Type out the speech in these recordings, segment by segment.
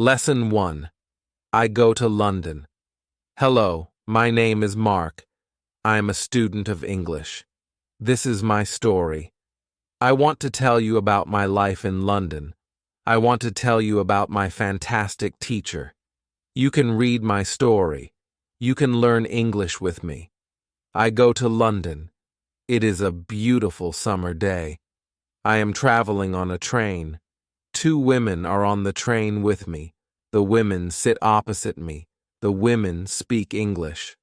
Lesson 1. I go to London. Hello, my name is Mark. I am a student of English. This is my story. I want to tell you about my life in London. I want to tell you about my fantastic teacher. You can read my story. You can learn English with me. I go to London. It is a beautiful summer day. I am traveling on a train. 2 women are on the train with me. The women sit opposite me. The women speak English.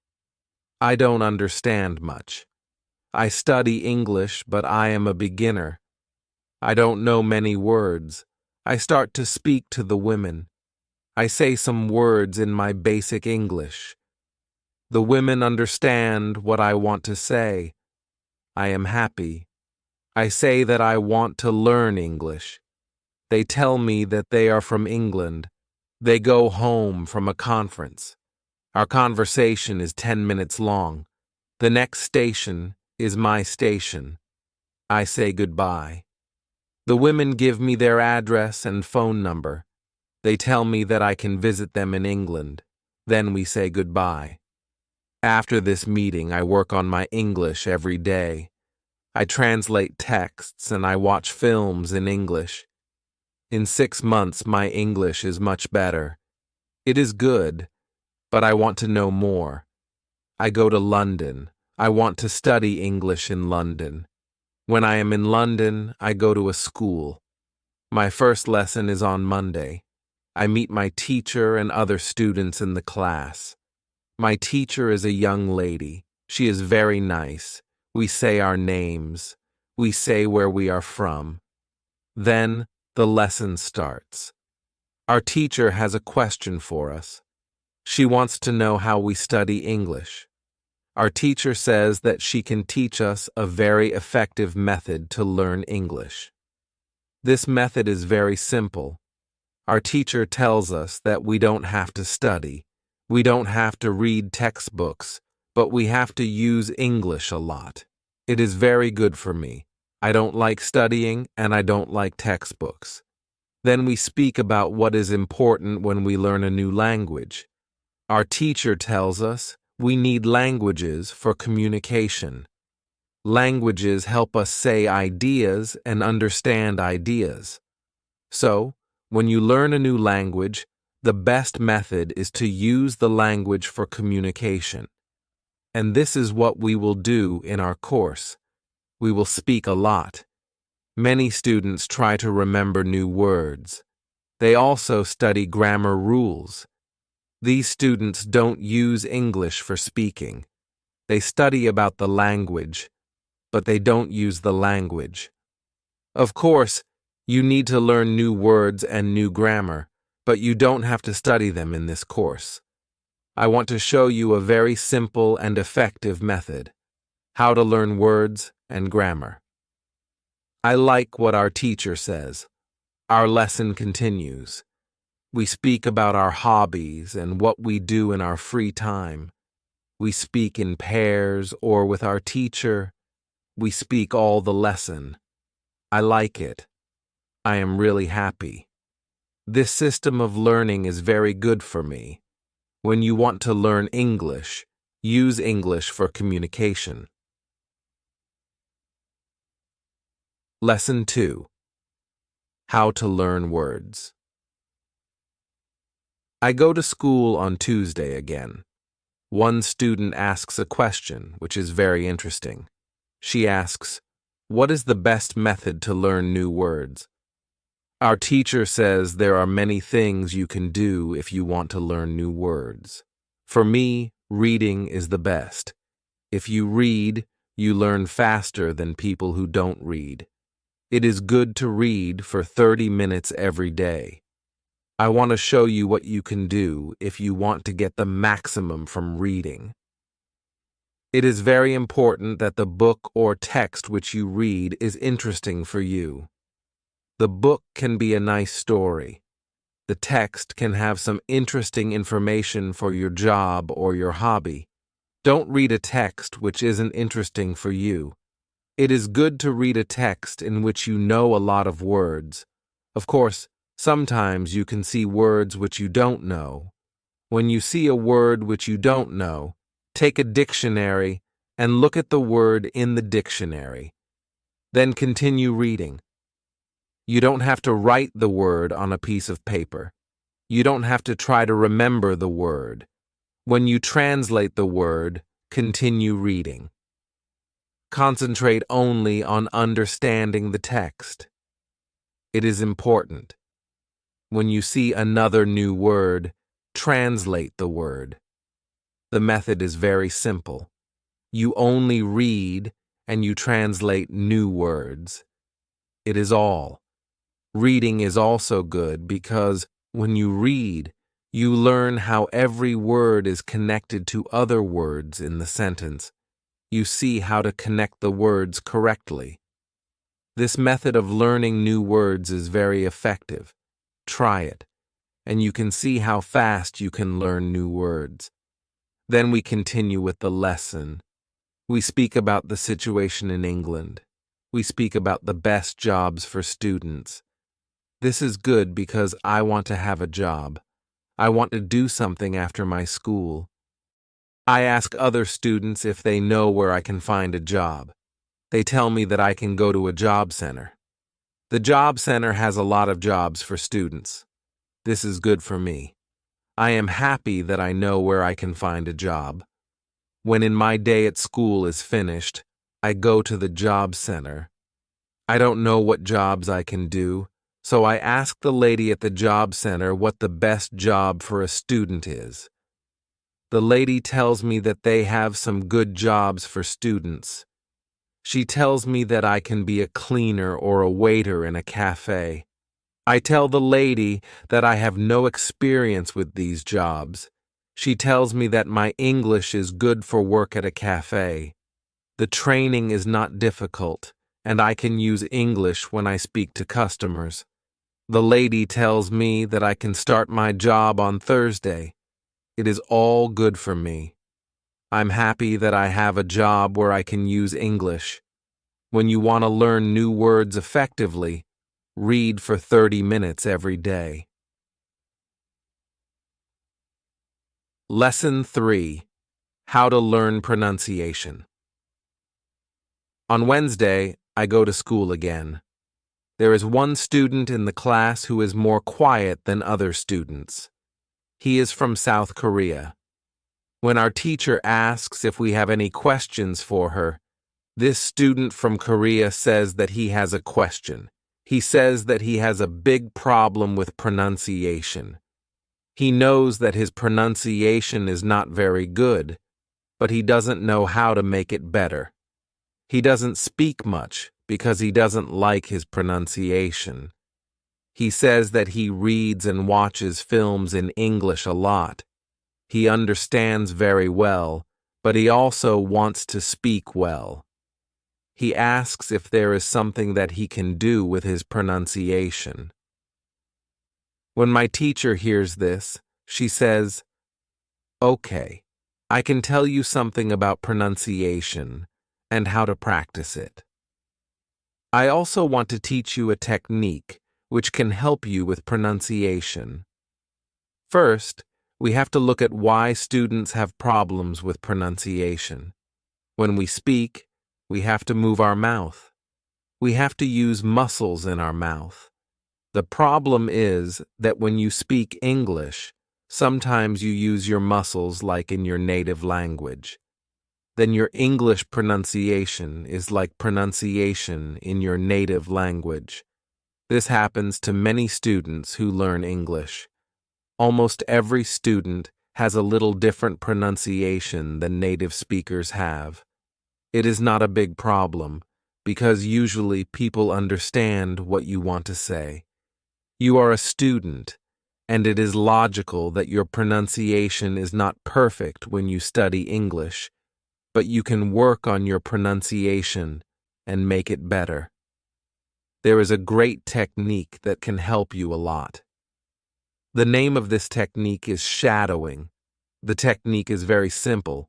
I don't understand much. I study English, but I am a beginner. I don't know many words. I start to speak to the women. I say some words in my basic English. The women understand what I want to say. I am happy. I say that I want to learn English. They tell me that they are from England. They go home from a conference. Our conversation is 10 minutes long. The next station is my station. I say goodbye. The women give me their address and phone number. They tell me that I can visit them in England. Then we say goodbye. After this meeting, I work on my English every day. I translate texts and I watch films in English. In 6 months, my English is much better. It is good, but I want to know more. I go to London. I want to study English in London. When I am in London, I go to a school. My first lesson is on Monday. I meet my teacher and other students in the class. My teacher is a young lady. She is very nice. We say our names. We say where we are from. Then the lesson starts. Our teacher has a question for us. She wants to know how we study English. Our teacher says that she can teach us a very effective method to learn English. This method is very simple. Our teacher tells us that we don't have to study. We don't have to read textbooks, but we have to use English a lot. It is very good for me. I don't like studying and I don't like textbooks. Then we speak about what is important when we learn a new language. Our teacher tells us we need languages for communication. Languages help us say ideas and understand ideas. So, when you learn a new language, the best method is to use the language for communication. And this is what we will do in our course. We will speak a lot. Many students try to remember new words. They also study grammar rules. These students don't use English for speaking. They study about the language, but they don't use the language. Of course, you need to learn new words and new grammar, but you don't have to study them in this course. I want to show you a very simple and effective method: how to learn words and grammar. I like what our teacher says. Our lesson continues. We speak about our hobbies and what we do in our free time. We speak in pairs or with our teacher. We speak all the lesson. I like it. I am really happy. This system of learning is very good for me. When you want to learn English, use English for communication. Lesson 2. How to learn words. I go to school on Tuesday again. One student asks a question, which is very interesting. She asks, "What is the best method to learn new words?" Our teacher says there are many things you can do if you want to learn new words. For me, reading is the best. If you read, you learn faster than people who don't read. It is good to read for 30 minutes every day. I want to show you what you can do if you want to get the maximum from reading. It is very important that the book or text which you read is interesting for you. The book can be a nice story. The text can have some interesting information for your job or your hobby. Don't read a text which isn't interesting for you. It is good to read a text in which you know a lot of words. Of course, Sometimes you can see words which you don't know. When you see a word which you don't know, take a dictionary and look at the word in the dictionary. Then continue reading. You don't have to write the word on a piece of paper. You don't have to try to remember the word. When you translate the word, continue reading. Concentrate only on understanding the text. It is important. When you see another new word, translate the word. The method is very simple. You only read and you translate new words. It is all. Reading is also good because when you read, you learn how every word is connected to other words in the sentence. You see how to connect the words correctly. This method of learning new words is very effective. Try it, and you can see how fast you can learn new words. Then we continue with the lesson. We speak about the situation in England. We speak about the best jobs for students. This is good because I want to have a job. I want to do something after my school. I ask other students if they know where I can find a job. They tell me that I can go to a job center. The job center has a lot of jobs for students. This is good for me. I am happy that I know where I can find a job. When in my day at school is finished, I go to the job center. I don't know what jobs I can do, so I ask the lady at the job center what the best job for a student is. The lady tells me that they have some good jobs for students. She tells me that I can be a cleaner or a waiter in a cafe. I tell the lady that I have no experience with these jobs. She tells me that my English is good for work at a cafe. The training is not difficult, and I can use English when I speak to customers. The lady tells me that I can start my job on Thursday. It is all good for me. I'm happy that I have a job where I can use English. When you want to learn new words effectively, read for 30 minutes every day. Lesson 3. How to learn pronunciation. On Wednesday, I go to school again. There is one student in the class who is more quiet than other students. He is from South Korea. When our teacher asks if we have any questions for her, this student from Korea says that he has a question. He says that he has a big problem with pronunciation. He knows that his pronunciation is not very good, but he doesn't know how to make it better. He doesn't speak much because he doesn't like his pronunciation. He says that he reads and watches films in English a lot. He understands very well, but he also wants to speak well. He asks if there is something that he can do with his pronunciation. When my teacher hears this, she says, "Okay, I can tell you something about pronunciation and how to practice it. I also want to teach you a technique which can help you with pronunciation. First, we have to look at why students have problems with pronunciation. When we speak, we have to move our mouth. We have to use muscles in our mouth. The problem is that when you speak English, sometimes you use your muscles like in your native language. Then your English pronunciation is like pronunciation in your native language. This happens to many students who learn English. Almost every student has a little different pronunciation than native speakers have. It is not a big problem, because usually people understand what you want to say. You are a student, and it is logical that your pronunciation is not perfect when you study English, but you can work on your pronunciation and make it better. There is a great technique that can help you a lot. The name of this technique is shadowing. The technique is very simple.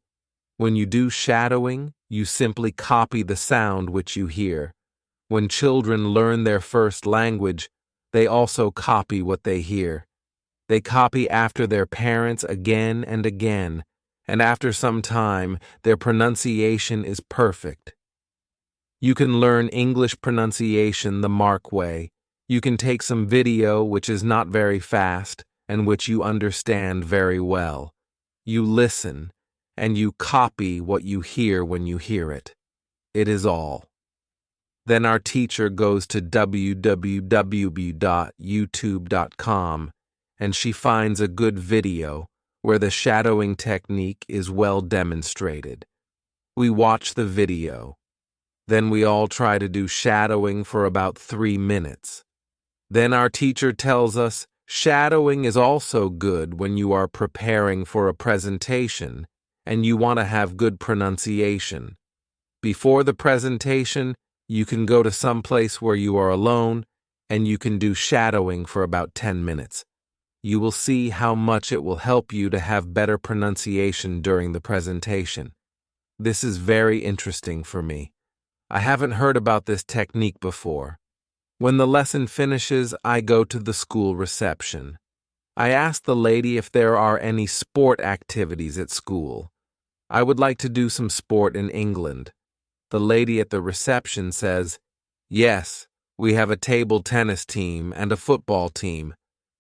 When you do shadowing, you simply copy the sound which you hear. When children learn their first language, They also copy what they hear. They copy after their parents again and again, and after some time, their pronunciation is perfect. You can learn English pronunciation the Mark way. You can take some video which is not very fast and which you understand very well. You listen, and you copy what you hear when you hear it. It is all. Then our teacher goes to www.youtube.com and she finds a good video where the shadowing technique is well demonstrated. We watch the video. Then we all try to do shadowing for about 3 minutes. Then our teacher tells us shadowing is also good when you are preparing for a presentation and you want to have good pronunciation. Before the presentation, you can go to some place where you are alone and you can do shadowing for about 10 minutes. You will see how much it will help you to have better pronunciation during the presentation. This is very interesting for me. I haven't heard about this technique before. When the lesson finishes, I go to the school reception. I ask the lady if there are any sport activities at school. I would like to do some sport in England. The lady at the reception says, "Yes, we have a table tennis team and a football team.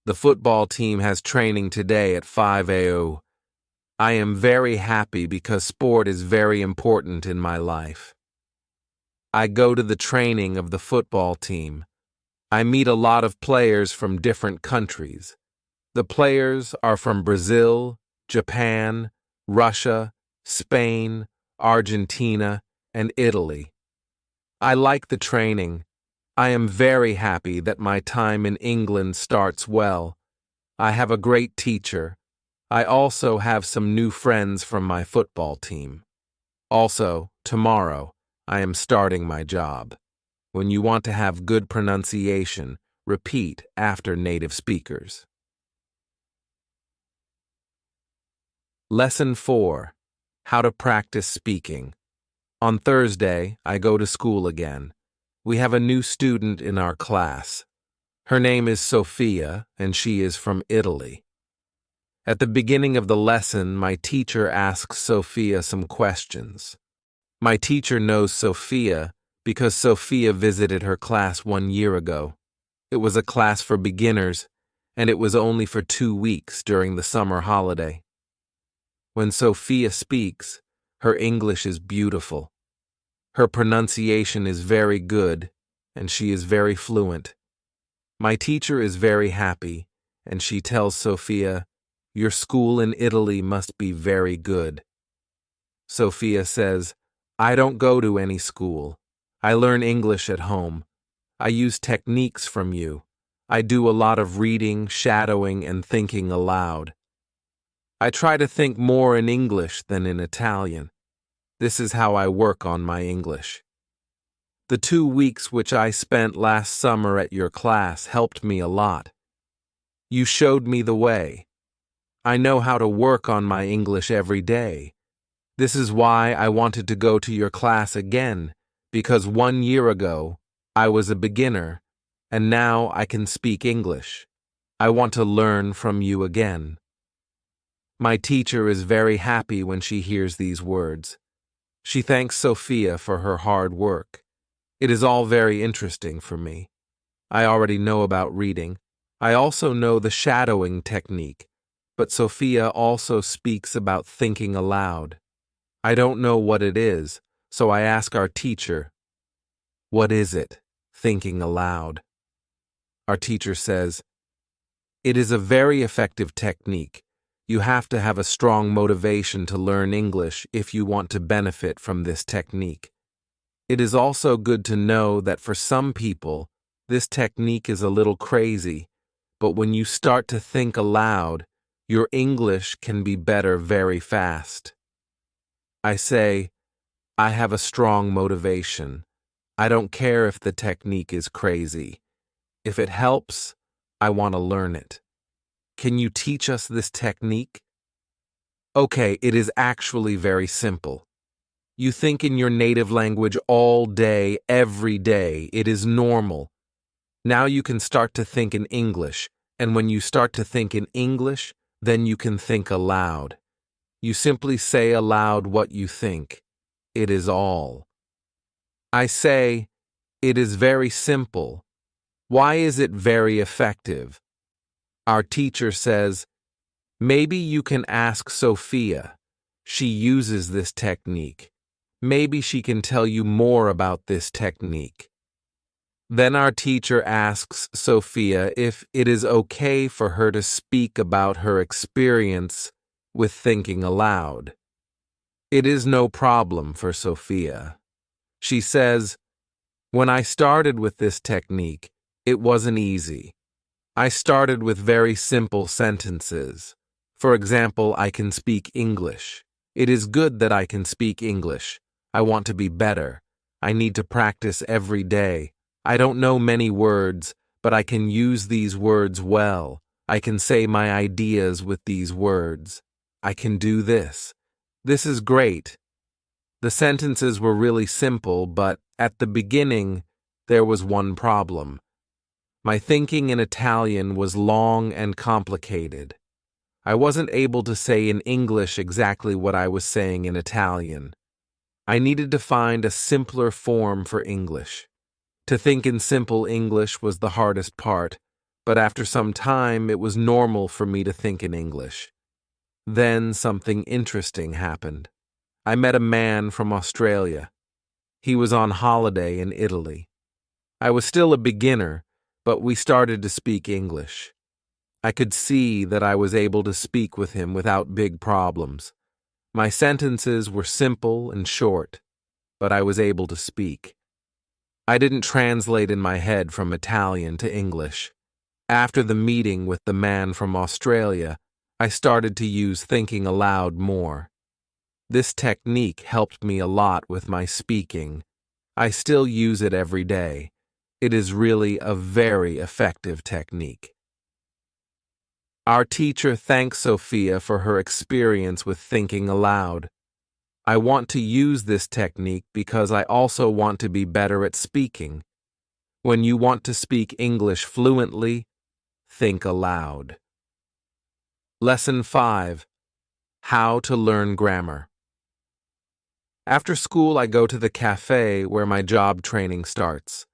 The football team has training today at 5 a.m. I am very happy because sport is very important in my life. I go to the training of the football team. I meet a lot of players from different countries. The players are from Brazil, Japan, Russia, Spain, Argentina, and Italy. I like the training. I am very happy that my time in England starts well. I have a great teacher. I also have some new friends from my football team. Also, tomorrow, I am starting my job. When you want to have good pronunciation, repeat after native speakers. Lesson 4. How to practice speaking. On Thursday, I go to school again. We have a new student in our class. Her name is Sophia, and she is from Italy. At the beginning of the lesson, my teacher asks Sophia some questions. My teacher knows Sophia because Sophia visited her class 1 year ago. It was a class for beginners, and it was only for 2 weeks during the summer holiday. When Sophia speaks, her English is beautiful. Her pronunciation is very good, and she is very fluent. My teacher is very happy, and she tells Sophia, "Your school in Italy must be very good." Sophia says, "I don't go to any school. I learn English at home. I use techniques from you. I do a lot of reading, shadowing, and thinking aloud. I try to think more in English than in Italian. This is how I work on my English. The 2 weeks which I spent last summer at your class helped me a lot. You showed me the way. I know how to work on my English every day. This is why I wanted to go to your class again, because 1 year ago, I was a beginner, and now I can speak English. I want to learn from you again." My teacher is very happy when she hears these words. She thanks Sophia for her hard work. It is all very interesting for me. I already know about reading. I also know the shadowing technique, but Sophia also speaks about thinking aloud. I don't know what it is, so I ask our teacher, "What is it, thinking aloud?" Our teacher says, "It is a very effective technique. You have to have a strong motivation to learn English if you want to benefit from this technique. It is also good to know that for some people, this technique is a little crazy, but when you start to think aloud, your English can be better very fast." I say, I have a strong motivation. I don't care if the technique is crazy. If it helps, I want to learn it. Can you teach us this technique? Okay, it is actually very simple. You think in your native language all day, every day. It is normal. Now you can start to think in English, and when you start to think in English, then you can think aloud. You simply say aloud what you think. It is all. I say, it is very simple. Why is it very effective? Our teacher says, maybe you can ask Sophia. She uses this technique. Maybe she can tell you more about this technique. Then our teacher asks Sophia if it is okay for her to speak about her experience with thinking aloud. It is no problem for Sophia. She says, when I started with this technique, it wasn't easy. I started with very simple sentences. For example, I can speak English. It is good that I can speak English. I want to be better. I need to practice every day. I don't know many words, but I can use these words well. I can say my ideas with these words. I can do this. This is great. The sentences were really simple, but at the beginning, there was one problem. My thinking in Italian was long and complicated. I wasn't able to say in English exactly what I was saying in Italian. I needed to find a simpler form for English. To think in simple English was the hardest part, but after some time it was normal for me to think in English. Then something interesting happened. I met a man from Australia. He was on holiday in Italy. I was still a beginner, but we started to speak English. I could see that I was able to speak with him without big problems. My sentences were simple and short, but I was able to speak. I didn't translate in my head from Italian to English. After the meeting with the man from Australia, I started to use thinking aloud more. This technique helped me a lot with my speaking. I still use it every day. It is really a very effective technique. Our teacher thanks Sophia for her experience with thinking aloud. I want to use this technique because I also want to be better at speaking. When you want to speak English fluently, think aloud. Lesson 5. How to learn grammar. After school, I go to the cafe where my job training starts.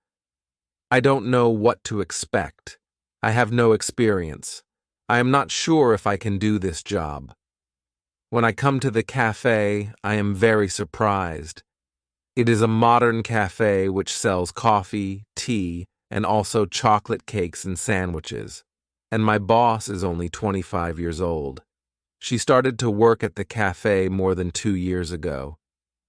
I don't know what to expect. I have no experience. I am not sure if I can do this job. When I come to the cafe, I am very surprised. It is a modern cafe which sells coffee, tea, and also chocolate cakes and sandwiches. And my boss is only 25 years old. She started to work at the cafe more than 2 years ago.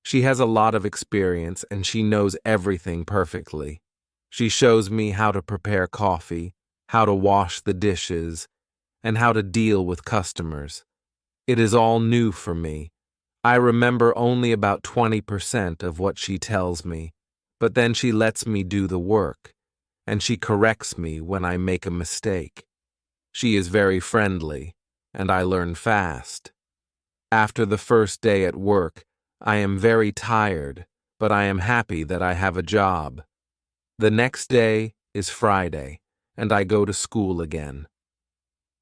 She has a lot of experience and she knows everything perfectly. She shows me how to prepare coffee, how to wash the dishes, and how to deal with customers. It is all new for me. I remember only about 20% of what she tells me, but then she lets me do the work, and she corrects me when I make a mistake. She is very friendly, and I learn fast. After the first day at work, I am very tired, but I am happy that I have a job. The next day is Friday, and I go to school again.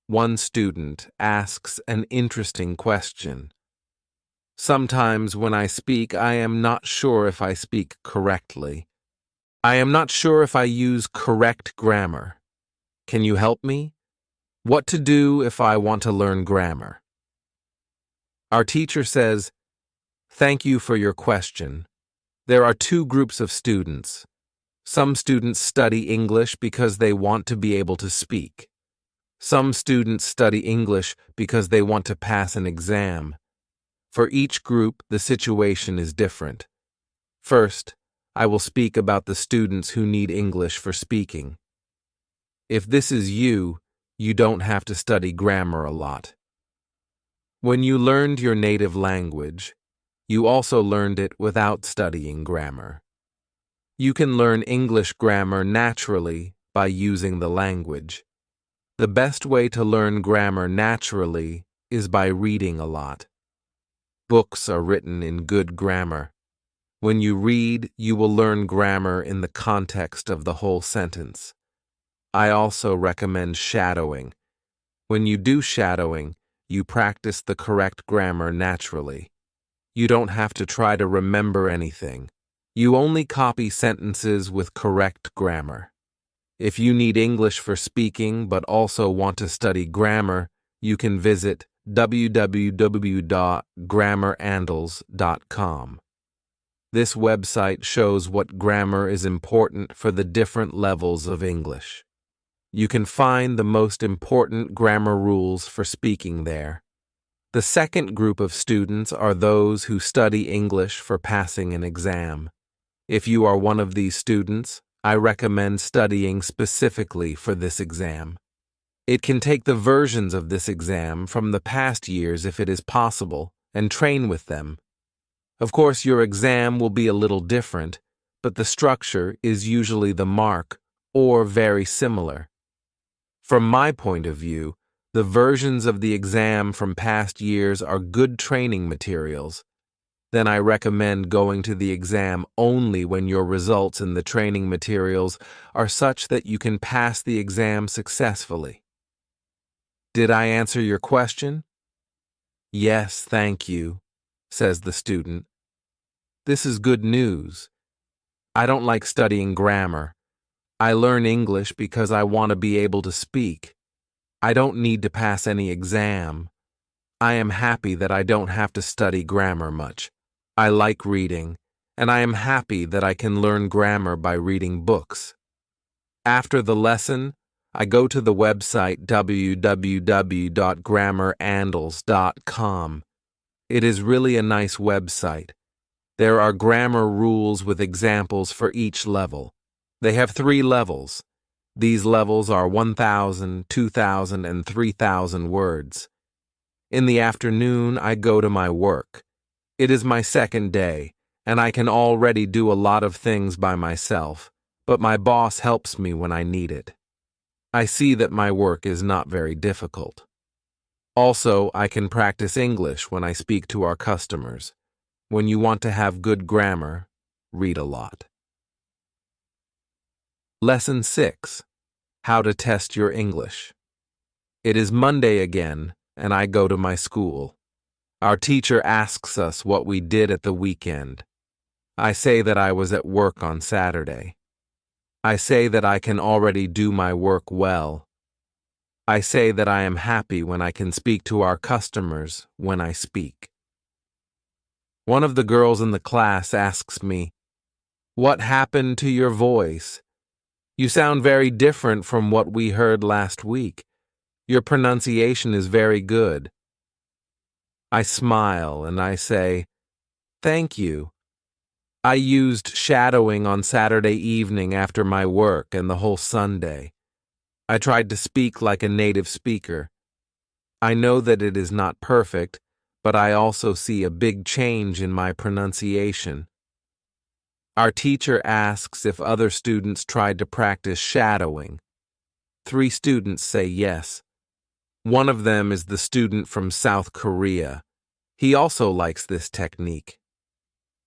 One student asks an interesting question. Sometimes when I speak, I am not sure if I speak correctly. I am not sure if I use correct grammar. Can you help me? What to do if I want to learn grammar? Our teacher says, "Thank you for your question. There are two groups of students. Some students study English because they want to be able to speak. Some students study English because they want to pass an exam. For each group, the situation is different. First, I will speak about the students who need English for speaking. If this is you, you don't have to study grammar a lot. When you learned your native language, you also learned it without studying grammar. You can learn English grammar naturally by using the language. The best way to learn grammar naturally is by reading a lot. Books are written in good grammar. When you read, you will learn grammar in the context of the whole sentence. I also recommend shadowing. When you do shadowing, you practice the correct grammar naturally. You don't have to try to remember anything. You only copy sentences with correct grammar. If you need English for speaking but also want to study grammar, you can visit www.grammarandals.com. This website shows what grammar is important for the different levels of English. You can find the most important grammar rules for speaking there. The second group of students are those who study English for passing an exam. If you are one of these students, I recommend studying specifically for this exam. It can take the versions of this exam from the past years if it is possible, and train with them. Of course, your exam will be a little different, but the structure is usually the mark or very similar. From my point of view, the versions of the exam from past years are good training materials. Then I recommend going to the exam only when your results in the training materials are such that you can pass the exam successfully. Did I answer your question? Yes, thank you, says the student. This is good news. I don't like studying grammar. I learn English because I want to be able to speak. I don't need to pass any exam. I am happy that I don't have to study grammar much. I like reading, and I am happy that I can learn grammar by reading books. After the lesson, I go to the website www.grammarandals.com. It is really a nice website. There are grammar rules with examples for each level. They have 3 levels. These levels are 1,000, 2,000, and 3,000 words. In the afternoon, I go to my work. It is my second day, and I can already do a lot of things by myself, but my boss helps me when I need it. I see that my work is not very difficult. Also, I can practice English when I speak to our customers. When you want to have good grammar, read a lot. Lesson 6. How to test your English. It is Monday again, and I go to my school. Our teacher asks us what we did at the weekend. I say that I was at work on Saturday. I say that I can already do my work well. I say that I am happy when I can speak to our customers when I speak. One of the girls in the class asks me, "What happened to your voice? You sound very different from what we heard last week. Your pronunciation is very good." I smile and I say, "Thank you. I used shadowing on Saturday evening after my work and the whole Sunday. I tried to speak like a native speaker. I know that it is not perfect, but I also see a big change in my pronunciation." Our teacher asks if other students tried to practice shadowing. 3 students say yes. One of them is the student from South Korea. He also likes this technique.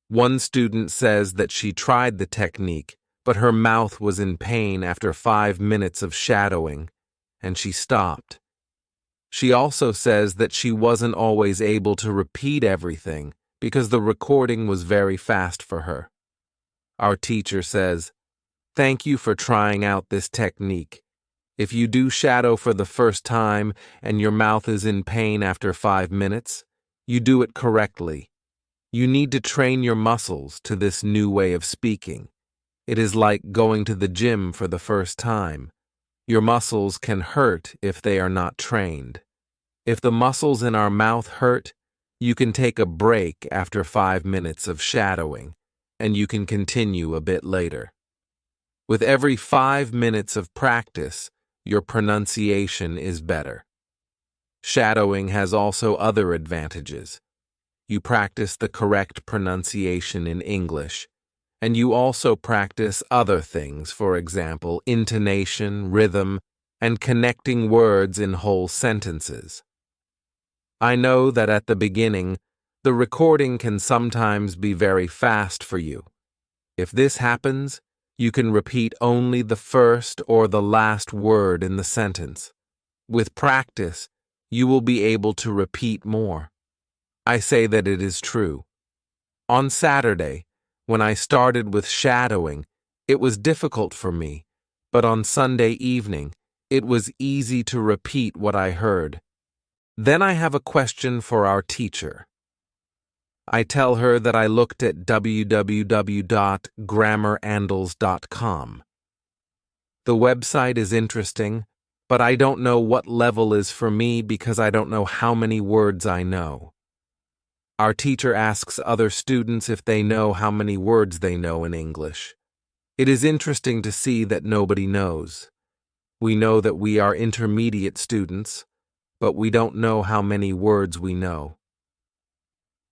One student says that she tried the technique, but her mouth was in pain after 5 minutes of shadowing, and she stopped. She also says that she wasn't always able to repeat everything because the recording was very fast for her. Our teacher says, "Thank you for trying out this technique. If you do shadow for the first time and your mouth is in pain after 5 minutes, you do it correctly. You need to train your muscles to this new way of speaking. It is like going to the gym for the first time. Your muscles can hurt if they are not trained. If the muscles in our mouth hurt, you can take a break after 5 minutes of shadowing, and you can continue a bit later. With every 5 minutes of practice, your pronunciation is better." Shadowing has also other advantages. You practice the correct pronunciation in English, and you also practice other things, for example, intonation, rhythm, and connecting words in whole sentences. I know that at the beginning, the recording can sometimes be very fast for you. If this happens, You can repeat only the first or the last word in the sentence. With practice, you will be able to repeat more. I say that it is true. On Saturday, when I started with shadowing, it was difficult for me, but on Sunday evening, it was easy to repeat what I heard. Then I have a question for our teacher. I tell her that I looked at www.grammarandals.com. The website is interesting, but I don't know what level is for me because I don't know how many words I know. Our teacher asks other students if they know how many words they know in English. It is interesting to see that nobody knows. We know that we are intermediate students, but we don't know how many words we know.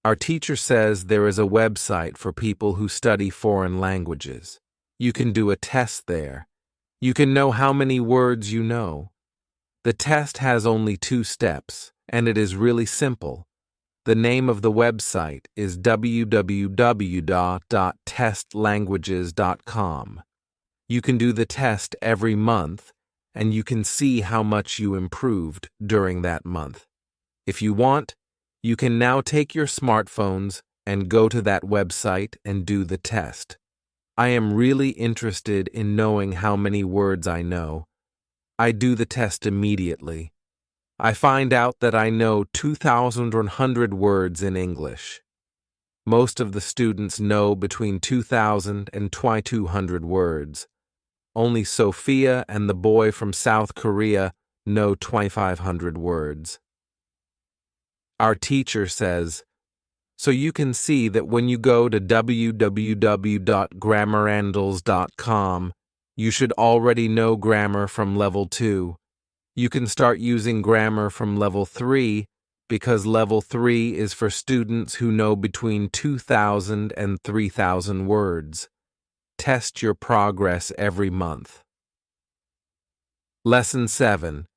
Our teacher says there is a website for people who study foreign languages. You can do a test there. You can know how many words you know. The test has only 2 steps, and it is really simple. The name of the website is www.testlanguages.com. You can do the test every month, and you can see how much you improved during that month. If you want, you can now take your smartphones and go to that website and do the test. I am really interested in knowing how many words I know. I do the test immediately. I find out that I know 2,100 words in English. Most of the students know between 2,000 and 2,200 words. Only Sophia and the boy from South Korea know 2,500 words. Our teacher says, so you can see that when you go to www.grammarandals.com, you should already know grammar from level 2. You can start using grammar from level 3 because level 3 is for students who know between 2,000 and 3,000 words. Test your progress every month. Lesson 7.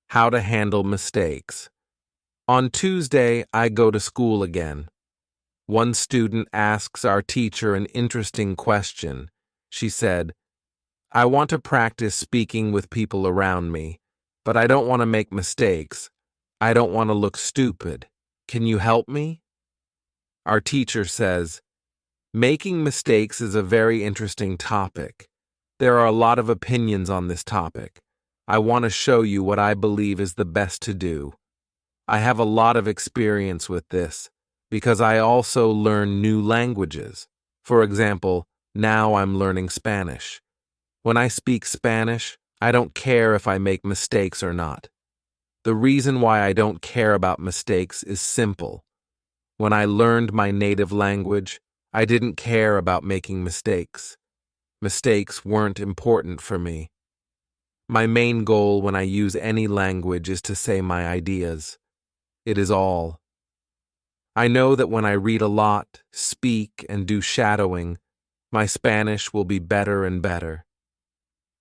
How to handle mistakes. On Tuesday, I go to school again. One student asks our teacher an interesting question. She said, I want to practice speaking with people around me, but I don't want to make mistakes. I don't want to look stupid. Can you help me? Our teacher says, making mistakes is a very interesting topic. There are a lot of opinions on this topic. I want to show you what I believe is the best to do. I have a lot of experience with this because I also learn new languages. For example, now I'm learning Spanish. When I speak Spanish, I don't care if I make mistakes or not. The reason why I don't care about mistakes is simple. When I learned my native language, I didn't care about making mistakes. Mistakes weren't important for me. My main goal when I use any language is to say my ideas. It is all. I know that when I read a lot, speak, and do shadowing, my Spanish will be better and better.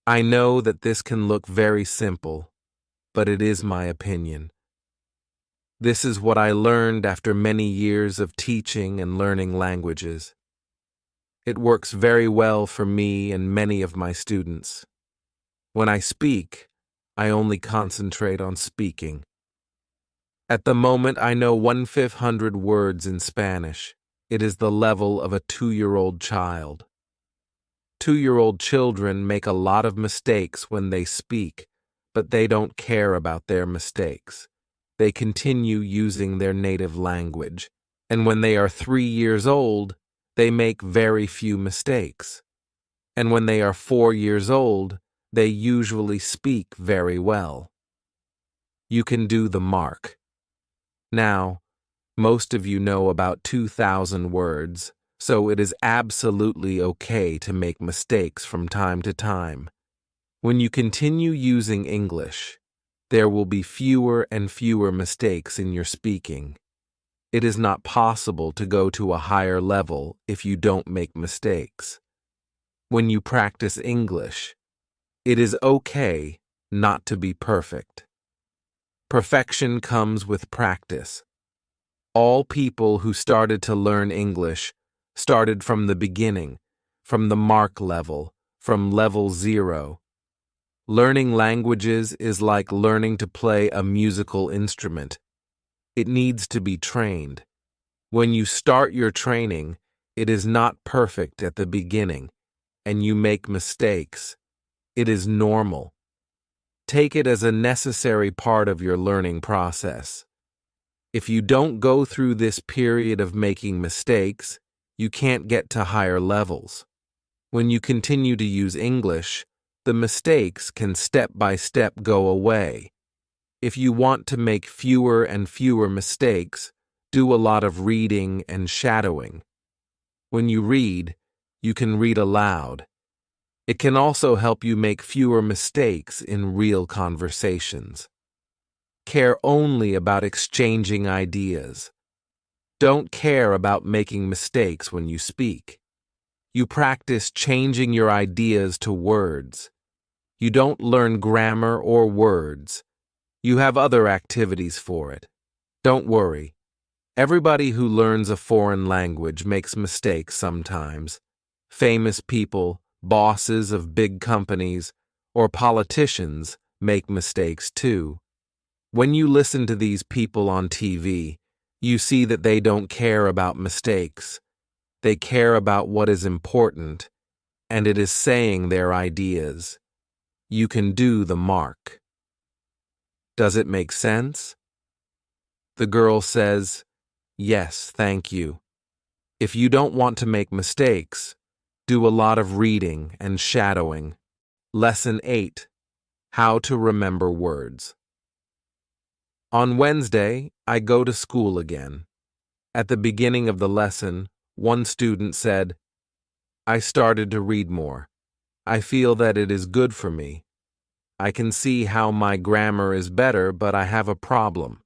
I know that this can look very simple, but it is my opinion. This is what I learned after many years of teaching and learning languages. It works very well for me and many of my students. When I speak, I only concentrate on speaking. At the moment, I know 1,500 words in Spanish. It is the level of a 2-year-old child. 2-year-old children make a lot of mistakes when they speak, but they don't care about their mistakes. They continue using their native language, and when they are 3 years old, they make very few mistakes. And when they are 4 years old, they usually speak very well. You can do the mark. Now, most of you know about 2,000 words, so it is absolutely okay to make mistakes from time to time. When you continue using English, there will be fewer and fewer mistakes in your speaking. It is not possible to go to a higher level if you don't make mistakes. When you practice English, it is okay not to be perfect. Perfection comes with practice. All people who started to learn English started from the beginning, from the mark level, from level 0. Learning languages is like learning to play a musical instrument. It needs to be trained. When you start your training, it is not perfect at the beginning, and you make mistakes. It is normal. Take it as a necessary part of your learning process. If you don't go through this period of making mistakes, you can't get to higher levels. When you continue to use English, the mistakes can step by step go away. If you want to make fewer and fewer mistakes, do a lot of reading and shadowing. When you read, you can read aloud. It can also help you make fewer mistakes in real conversations. Care only about exchanging ideas. Don't care about making mistakes when you speak. You practice changing your ideas to words. You don't learn grammar or words. You have other activities for it. Don't worry. Everybody who learns a foreign language makes mistakes sometimes. Famous people, bosses of big companies, or politicians make mistakes too. When you listen to these people on TV, you see that they don't care about mistakes. They care about what is important, and it is saying their ideas. You can do the mark. Does it make sense? The girl says, "Yes, thank you." If you don't want to make mistakes, do a lot of reading and shadowing. Lesson 8. How to remember words. On Wednesday, I go to school again. At the beginning of the lesson, one student said, "I started to read more. I feel that it is good for me. I can see how my grammar is better, but I have a problem.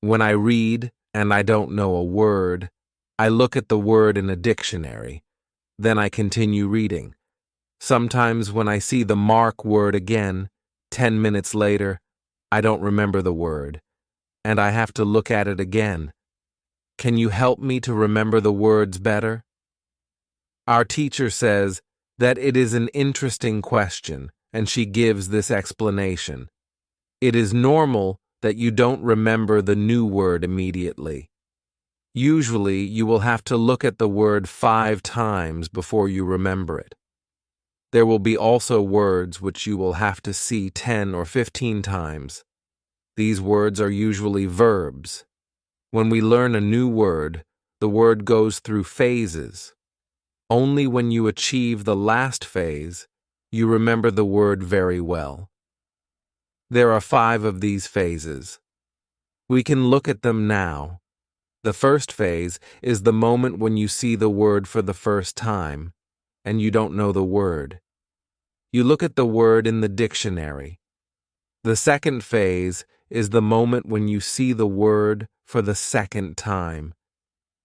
When I read and I don't know a word, I look at the word in a dictionary. Then I continue reading. Sometimes when I see the mark word again, 10 minutes later, I don't remember the word, and I have to look at it again. Can you help me to remember the words better?" Our teacher says that it is an interesting question, and she gives this explanation. It is normal that you don't remember the new word immediately. Usually, you will have to look at the word 5 times before you remember it. There will be also words which you will have to see 10 or 15 times. These words are usually verbs. When we learn a new word, the word goes through phases. Only when you achieve the last phase, you remember the word very well. There are 5 of these phases. We can look at them now. The first phase is the moment when you see the word for the first time, and you don't know the word. You look at the word in the dictionary. The second phase is the moment when you see the word for the second time.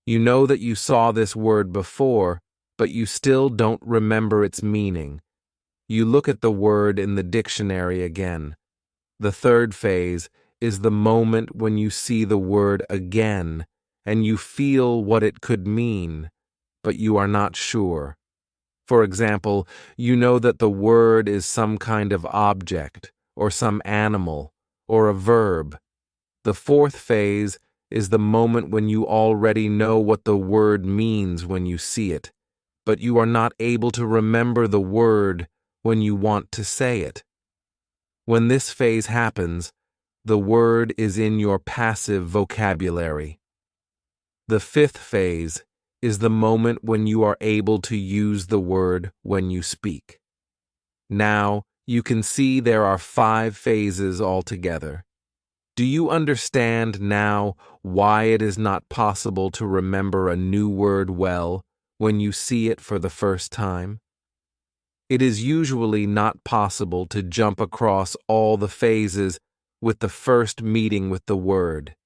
You know that you saw this word before, but you still don't remember its meaning. You look at the word in the dictionary again. The third phase is the moment when you see the word again, and you feel what it could mean, but you are not sure. For example, you know that the word is some kind of object, or some animal, or a verb. The fourth phase is the moment when you already know what the word means when you see it, but you are not able to remember the word when you want to say it. When this phase happens, the word is in your passive vocabulary. The fifth phase is the moment when you are able to use the word when you speak. Now, you can see there are 5 phases altogether. Do you understand now why it is not possible to remember a new word well when you see it for the first time? It is usually not possible to jump across all the phases with the first meeting with the word.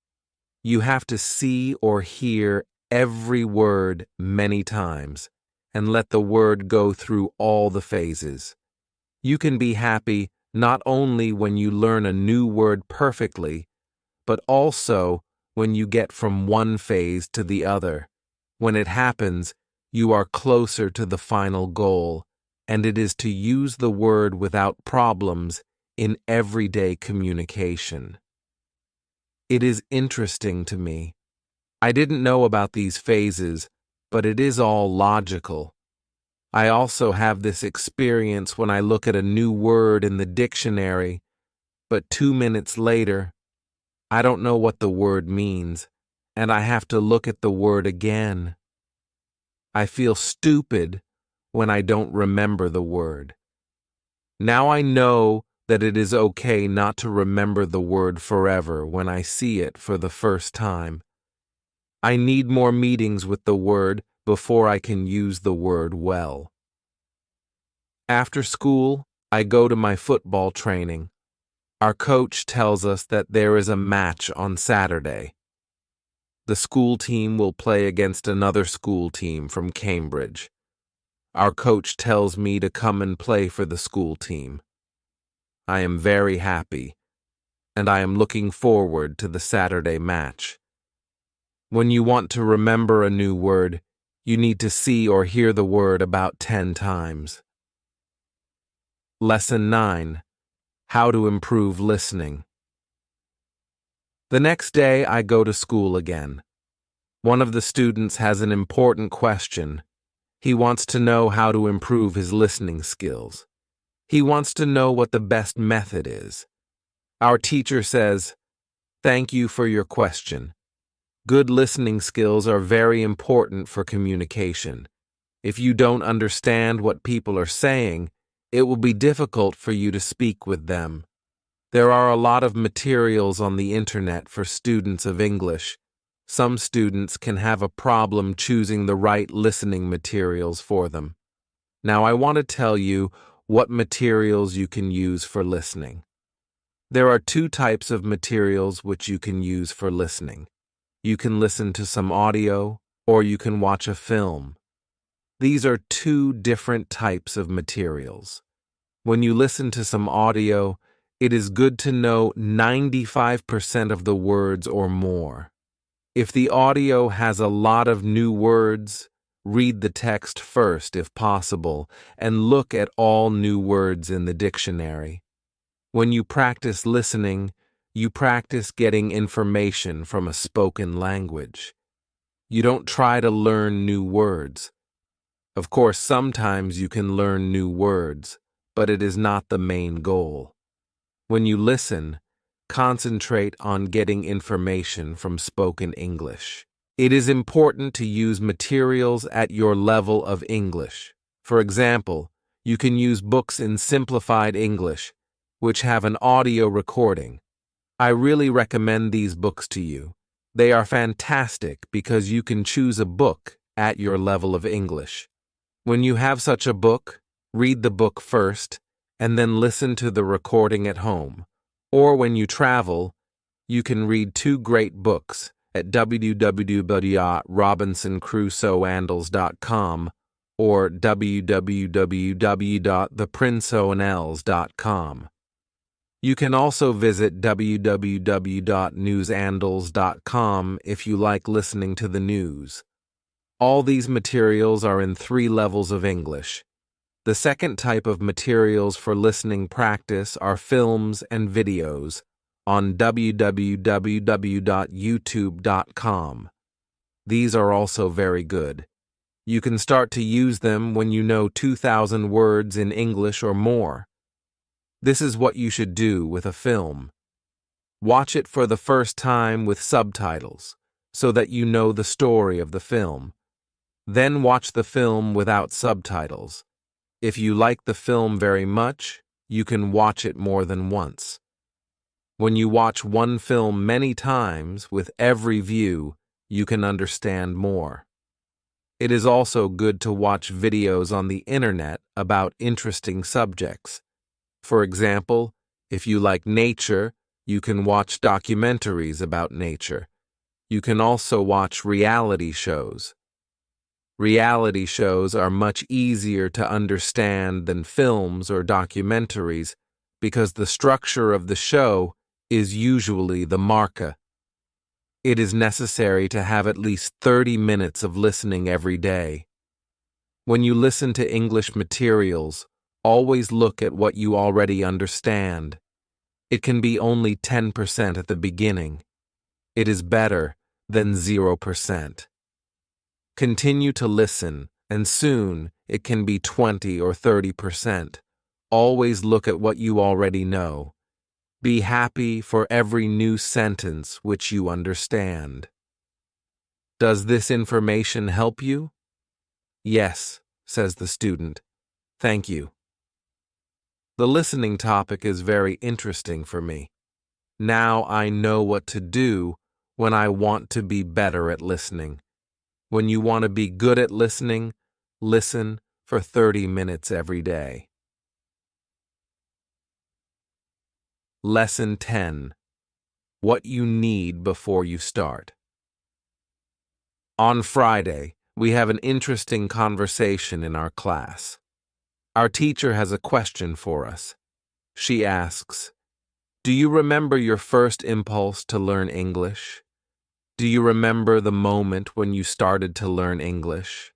You have to see or hear every word many times and let the word go through all the phases. You can be happy not only when you learn a new word perfectly, but also when you get from one phase to the other. When it happens, you are closer to the final goal, and it is to use the word without problems in everyday communication. It is interesting to me. I didn't know about these phases, but it is all logical. I also have this experience when I look at a new word in the dictionary, but 2 minutes later, I don't know what the word means, and I have to look at the word again. I feel stupid when I don't remember the word. Now I know that it is okay not to remember the word forever when I see it for the first time. I need more meetings with the word before I can use the word well. After school, I go to my football training. Our coach tells us that there is a match on Saturday. The school team will play against another school team from Cambridge. Our coach tells me to come and play for the school team. I am very happy, and I am looking forward to the Saturday match. When you want to remember a new word, you need to see or hear the word about 10 times. Lesson 9. How to improve listening. The next day, I go to school again. One of the students has an important question. He wants to know how to improve his listening skills. He wants to know what the best method is. Our teacher says, "Thank you for your question. Good listening skills are very important for communication. If you don't understand what people are saying, it will be difficult for you to speak with them. There are a lot of materials on the internet for students of English. Some students can have a problem choosing the right listening materials for them. Now I want to tell you what materials you can use for listening. There are 2 types of materials which you can use for listening. You can listen to some audio, or you can watch a film. These are 2 different types of materials. When you listen to some audio, it is good to know 95% of the words or more. If the audio has a lot of new words, read the text first if possible, and look at all new words in the dictionary. When you practice listening, you practice getting information from a spoken language. You don't try to learn new words. Of course, sometimes you can learn new words, but it is not the main goal. When you listen, concentrate on getting information from spoken English. It is important to use materials at your level of English. For example, you can use books in simplified English, which have an audio recording. I really recommend these books to you. They are fantastic because you can choose a book at your level of English. When you have such a book, read the book first, and then listen to the recording at home. Or when you travel, you can read 2 great books at www.robinsoncrusoeandals.com or www.theprinceoandels.com. You can also visit www.newsandals.com if you like listening to the news. All these materials are in 3 levels of English. The second type of materials for listening practice are films and videos on www.youtube.com. These are also very good. You can start to use them when you know 2,000 words in English or more. This is what you should do with a film. Watch it for the first time with subtitles, so that you know the story of the film. Then watch the film without subtitles. If you like the film very much, you can watch it more than once. When you watch one film many times with every view, you can understand more. It is also good to watch videos on the internet about interesting subjects. For example, if you like nature, you can watch documentaries about nature. You can also watch reality shows. Reality shows are much easier to understand than films or documentaries because the structure of the show is usually the marca. It is necessary to have at least 30 minutes of listening every day. When you listen to English materials, always look at what you already understand. It can be only 10% at the beginning. It is better than 0%. Continue to listen, and soon it can be 20 or 30%. Always look at what you already know. Be happy for every new sentence which you understand. Does this information help you? Yes, says the student. Thank you. The listening topic is very interesting for me. Now I know what to do when I want to be better at listening. When you want to be good at listening, listen for 30 minutes every day. Lesson 10. What you need before you start. On Friday, we have an interesting conversation in our class. Our teacher has a question for us. She asks, "Do you remember your first impulse to learn English? Do you remember the moment when you started to learn English?"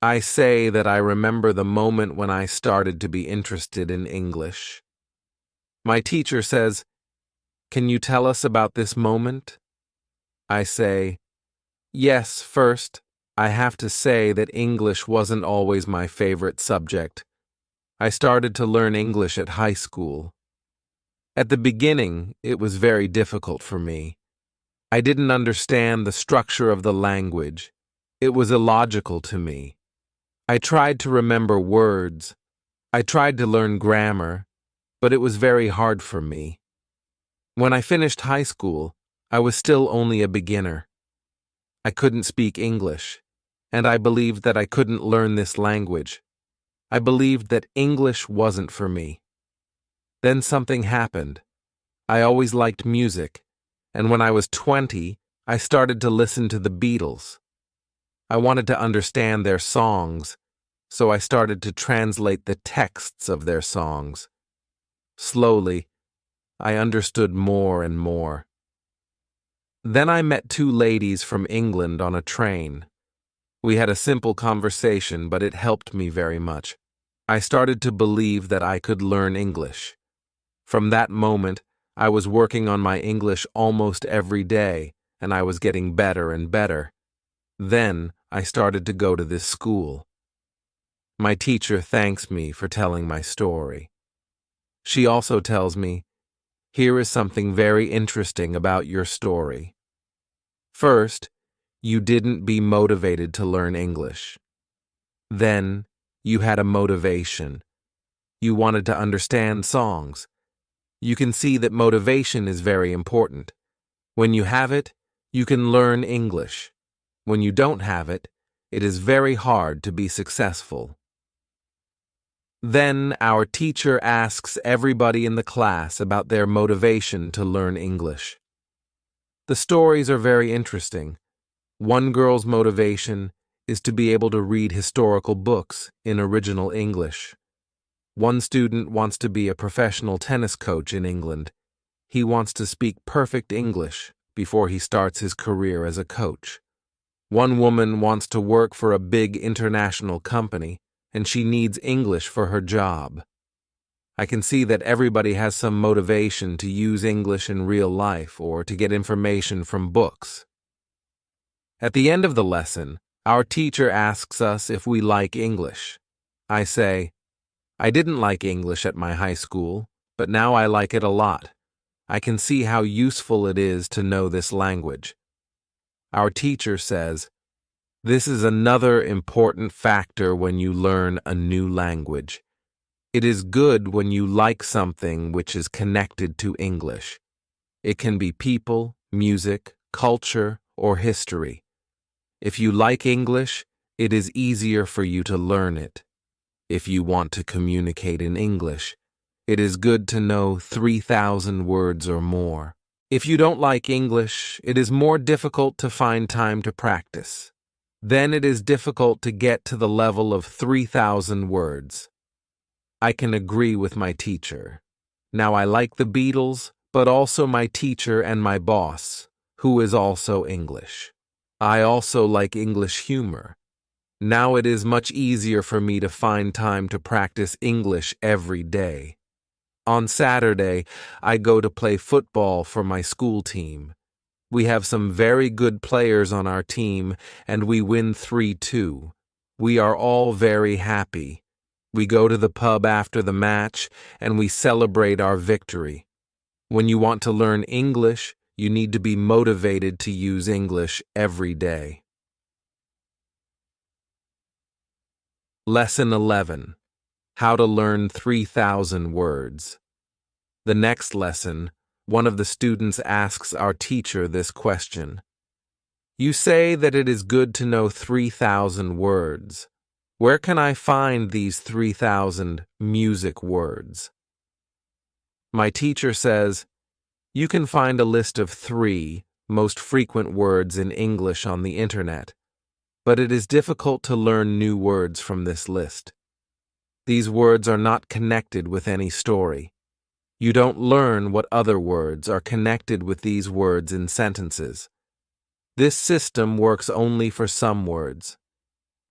I say that I remember the moment when I started to be interested in English. My teacher says, "Can you tell us about this moment?" I say, "Yes, first, I have to say that English wasn't always my favorite subject. I started to learn English at high school. At the beginning, it was very difficult for me. I didn't understand the structure of the language. It was illogical to me. I tried to remember words. I tried to learn grammar, but it was very hard for me. When I finished high school, I was still only a beginner. I couldn't speak English, and I believed that I couldn't learn this language. I believed that English wasn't for me. Then something happened. I always liked music, and when I was 20, I started to listen to the Beatles. I wanted to understand their songs, so I started to translate the texts of their songs. Slowly, I understood more and more. Then I met two ladies from England on a train. We had a simple conversation, but it helped me very much. I started to believe that I could learn English. From that moment, I was working on my English almost every day, and I was getting better and better. Then I started to go to this school. My teacher thanks me for telling my story. She also tells me, "Here is something very interesting about your story. First, you didn't be motivated to learn English. Then, you had a motivation. You wanted to understand songs. You can see that motivation is very important. When you have it, you can learn English. When you don't have it, it is very hard to be successful." Then our teacher asks everybody in the class about their motivation to learn English. The stories are very interesting. One girl's motivation is to be able to read historical books in original English. One student wants to be a professional tennis coach in England. He wants to speak perfect English before he starts his career as a coach. One woman wants to work for a big international company, and she needs English for her job. I can see that everybody has some motivation to use English in real life or to get information from books. At the end of the lesson, our teacher asks us if we like English. I say, "I didn't like English at my high school, but now I like it a lot. I can see how useful it is to know this language." Our teacher says, "This is another important factor when you learn a new language. It is good when you like something which is connected to English. It can be people, music, culture, or history. If you like English, it is easier for you to learn it. If you want to communicate in English, it is good to know 3,000 words or more. If you don't like English, it is more difficult to find time to practice. Then it is difficult to get to the level of 3,000 words." I can agree with my teacher. Now I like the Beatles, but also my teacher and my boss, who is also English. I also like English humor. Now it is much easier for me to find time to practice English every day. On Saturday, I go to play football for my school team. We have some very good players on our team, and we win 3-2. We are all very happy. We go to the pub after the match, and we celebrate our victory. When you want to learn English, you need to be motivated to use English every day. Lesson 11. How to learn 3,000 words. The next lesson, one of the students asks our teacher this question. You say that it is good to know 3,000 words. Where can I find these 3,000 music words? My teacher says, you can find a list of 3 most frequent words in English on the internet, but it is difficult to learn new words from this list. These words are not connected with any story. You don't learn what other words are connected with these words in sentences. This system works only for some words.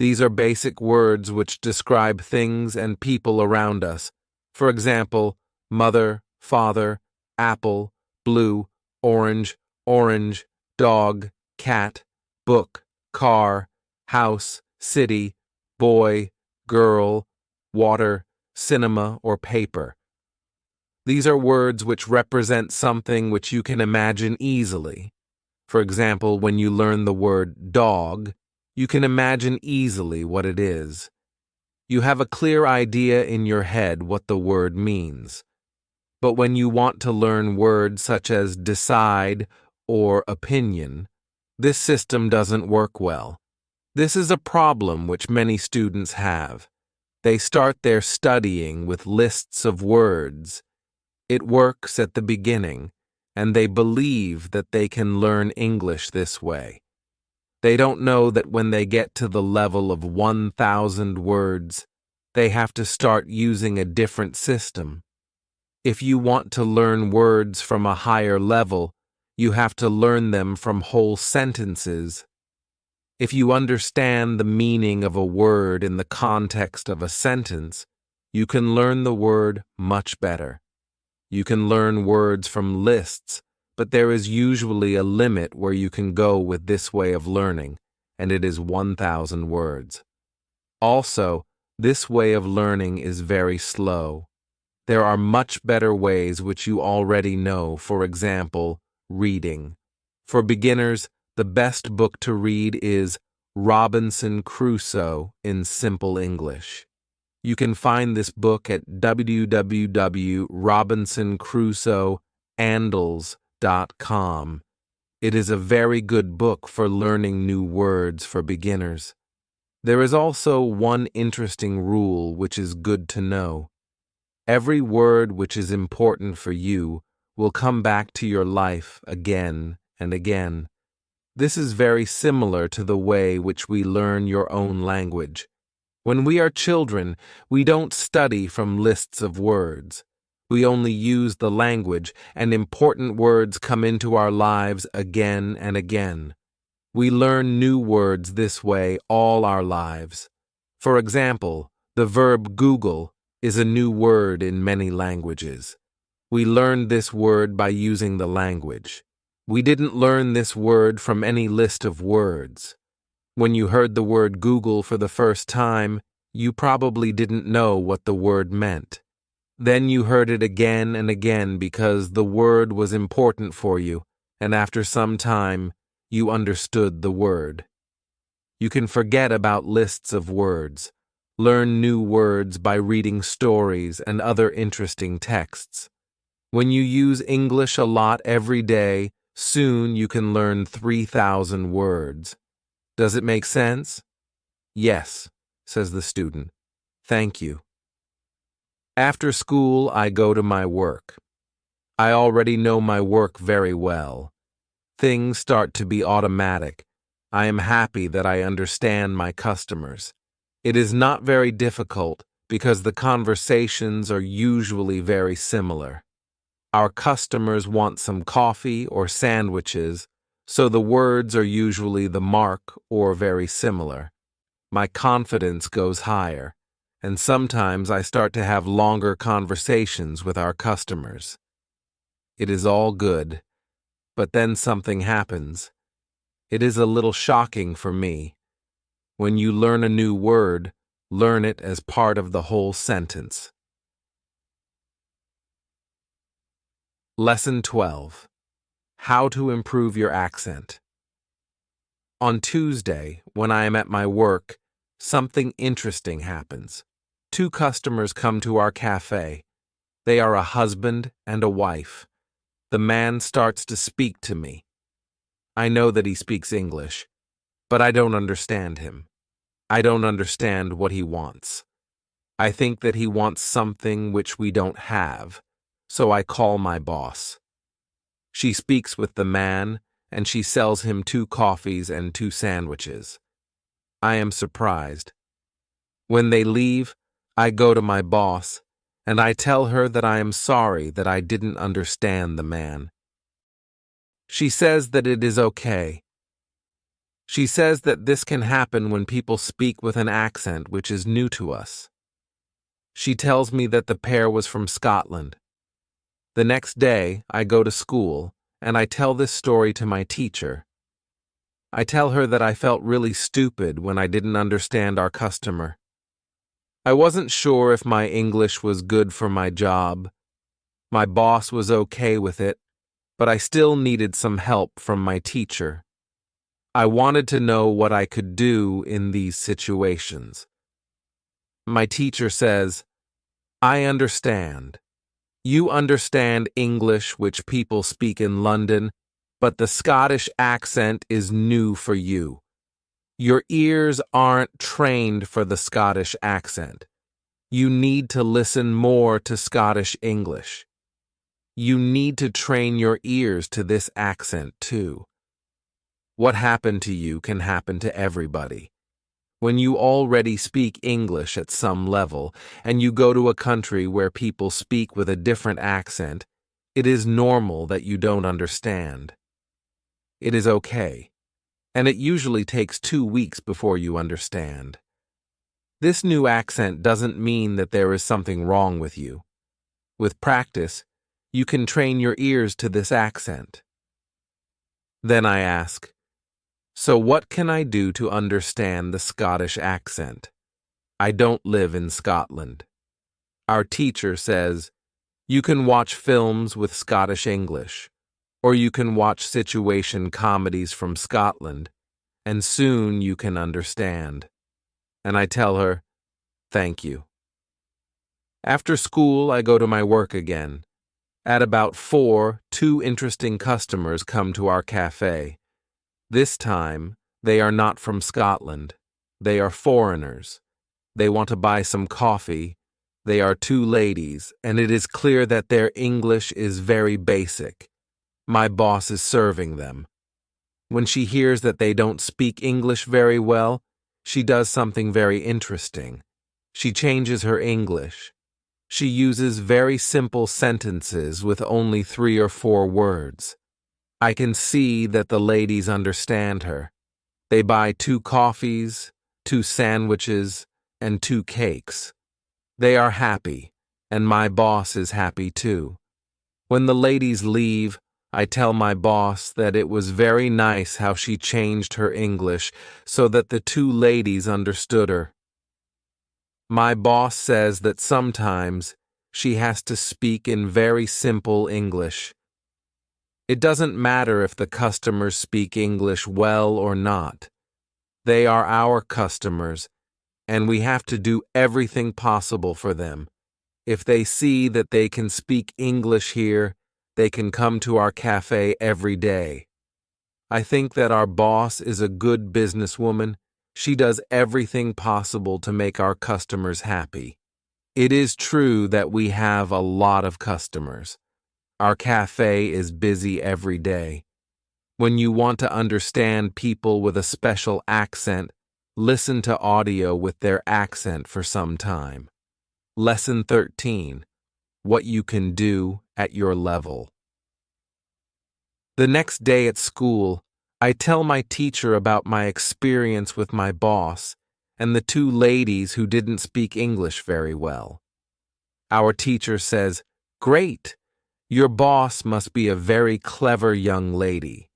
These are basic words which describe things and people around us. For example, mother, father, apple, blue, orange, orange, dog, cat, book, car, house, city, boy, girl, water, cinema, or paper. These are words which represent something which you can imagine easily. For example, when you learn the word dog, you can imagine easily what it is. You have a clear idea in your head what the word means. But when you want to learn words such as decide or opinion, this system doesn't work well. This is a problem which many students have. They start their studying with lists of words. It works at the beginning, and they believe that they can learn English this way. They don't know that when they get to the level of 1,000 words, they have to start using a different system. If you want to learn words from a higher level, you have to learn them from whole sentences. If you understand the meaning of a word in the context of a sentence, you can learn the word much better. You can learn words from lists, but there is usually a limit where you can go with this way of learning, and it is 1,000 words. Also, this way of learning is very slow. There are much better ways which you already know, for example, reading. For beginners, the best book to read is Robinson Crusoe in Simple English. You can find this book at www.robinsoncrusoeandals.com. It is a very good book for learning new words for beginners. There is also one interesting rule which is good to know. Every word which is important for you will come back to your life again and again. This is very similar to the way which we learn your own language. When we are children, we don't study from lists of words. We only use the language, and important words come into our lives again and again. We learn new words this way all our lives. For example, the verb Google is a new word in many languages. We learned this word by using the language. We didn't learn this word from any list of words. When you heard the word Google for the first time, you probably didn't know what the word meant. Then you heard it again and again because the word was important for you, and after some time, you understood the word. You can forget about lists of words. Learn new words by reading stories and other interesting texts. When you use English a lot every day, soon you can learn 3,000 words. Does it make sense? Yes, says the student. Thank you. After school, I go to my work. I already know my work very well. Things start to be automatic. I am happy that I understand my customers. It is not very difficult because the conversations are usually very similar. Our customers want some coffee or sandwiches, so the words are usually the mark or very similar. My confidence goes higher, and sometimes I start to have longer conversations with our customers. It is all good, but then something happens. It is a little shocking for me. When you learn a new word, learn it as part of the whole sentence. Lesson 12. How to improve your accent. On Tuesday, when I am at my work, something interesting happens. Two customers come to our cafe. They are a husband and a wife. The man starts to speak to me. I know that he speaks English, but I don't understand him. I don't understand what he wants. I think that he wants something which we don't have, so I call my boss. She speaks with the man, and she sells him 2 coffees and 2 sandwiches. I am surprised. When they leave, I go to my boss, and I tell her that I am sorry that I didn't understand the man. She says that it is okay. She says that this can happen when people speak with an accent which is new to us. She tells me that the pair was from Scotland. The next day, I go to school, and I tell this story to my teacher. I tell her that I felt really stupid when I didn't understand our customer. I wasn't sure if my English was good for my job. My boss was okay with it, but I still needed some help from my teacher. I wanted to know what I could do in these situations. My teacher says, I understand. You understand English which people speak in London, but the Scottish accent is new for you. Your ears aren't trained for the Scottish accent. You need to listen more to Scottish English. You need to train your ears to this accent too. What happened to you can happen to everybody. When you already speak English at some level, and you go to a country where people speak with a different accent, it is normal that you don't understand. It is okay, and it usually takes 2 weeks before you understand. This new accent doesn't mean that there is something wrong with you. With practice, you can train your ears to this accent. Then I ask, so what can I do to understand the Scottish accent? I don't live in Scotland. Our teacher says, you can watch films with Scottish English, or you can watch situation comedies from Scotland, and soon you can understand. And I tell her, thank you. After school, I go to my work again. At about 4, 2 interesting customers come to our cafe. This time, they are not from Scotland. They are foreigners. They want to buy some coffee. They are 2 ladies, and it is clear that their English is very basic. My boss is serving them. When she hears that they don't speak English very well, she does something very interesting. She changes her English. She uses very simple sentences with only 3 or 4 words. I can see that the ladies understand her. They buy 2 coffees, 2 sandwiches, and 2 cakes. They are happy, and my boss is happy too. When the ladies leave, I tell my boss that it was very nice how she changed her English so that the 2 ladies understood her. My boss says that sometimes she has to speak in very simple English. It doesn't matter if the customers speak English well or not. They are our customers, and we have to do everything possible for them. If they see that they can speak English here, they can come to our cafe every day. I think that our boss is a good businesswoman. She does everything possible to make our customers happy. It is true that we have a lot of customers. Our cafe is busy every day. When you want to understand people with a special accent, listen to audio with their accent for some time. Lesson 13. What you can do at your level. The next day at school, I tell my teacher about my experience with my boss, and the two ladies who didn't speak English very well. Our teacher says, "Great! Your boss must be a very clever young lady.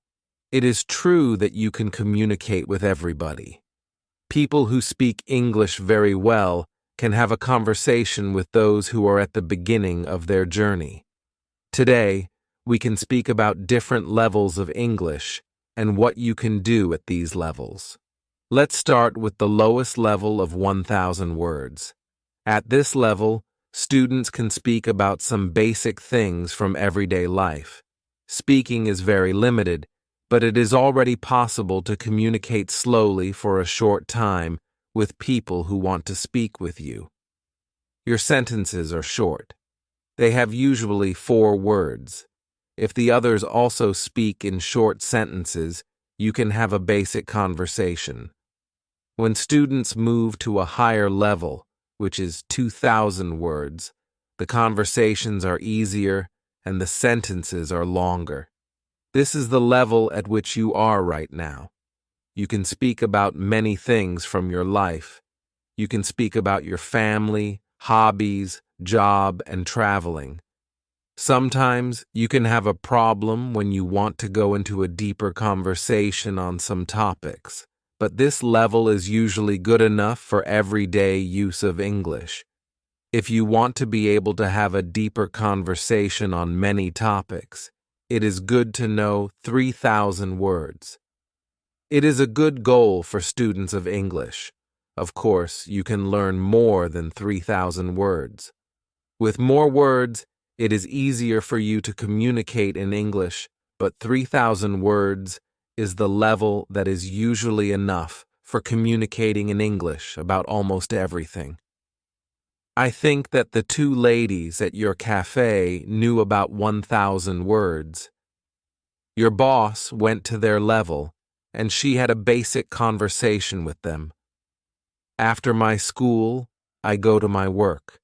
It is true that you can communicate with everybody. People who speak English very well can have a conversation with those who are at the beginning of their journey. Today, we can speak about different levels of English and what you can do at these levels. Let's start with the lowest level of 1,000 words. At this level, students can speak about some basic things from everyday life. Speaking is very limited, but it is already possible to communicate slowly for a short time with people who want to speak with you. Your sentences are short. They have usually 4 words. If the others also speak in short sentences, you can have a basic conversation. When students move to a higher level, which is 2,000 words, the conversations are easier and the sentences are longer. This is the level at which you are right now. You can speak about many things from your life. You can speak about your family, hobbies, job, and traveling. Sometimes you can have a problem when you want to go into a deeper conversation on some topics, but this level is usually good enough for everyday use of English. If you want to be able to have a deeper conversation on many topics, it is good to know 3,000 words. It is a good goal for students of English. Of course, you can learn more than 3,000 words. With more words, it is easier for you to communicate in English, but 3,000 words is the level that is usually enough for communicating in English about almost everything. I think that the two ladies at your cafe knew about 1,000 words. Your boss went to their level, and she had a basic conversation with them. After my school, I go to my work.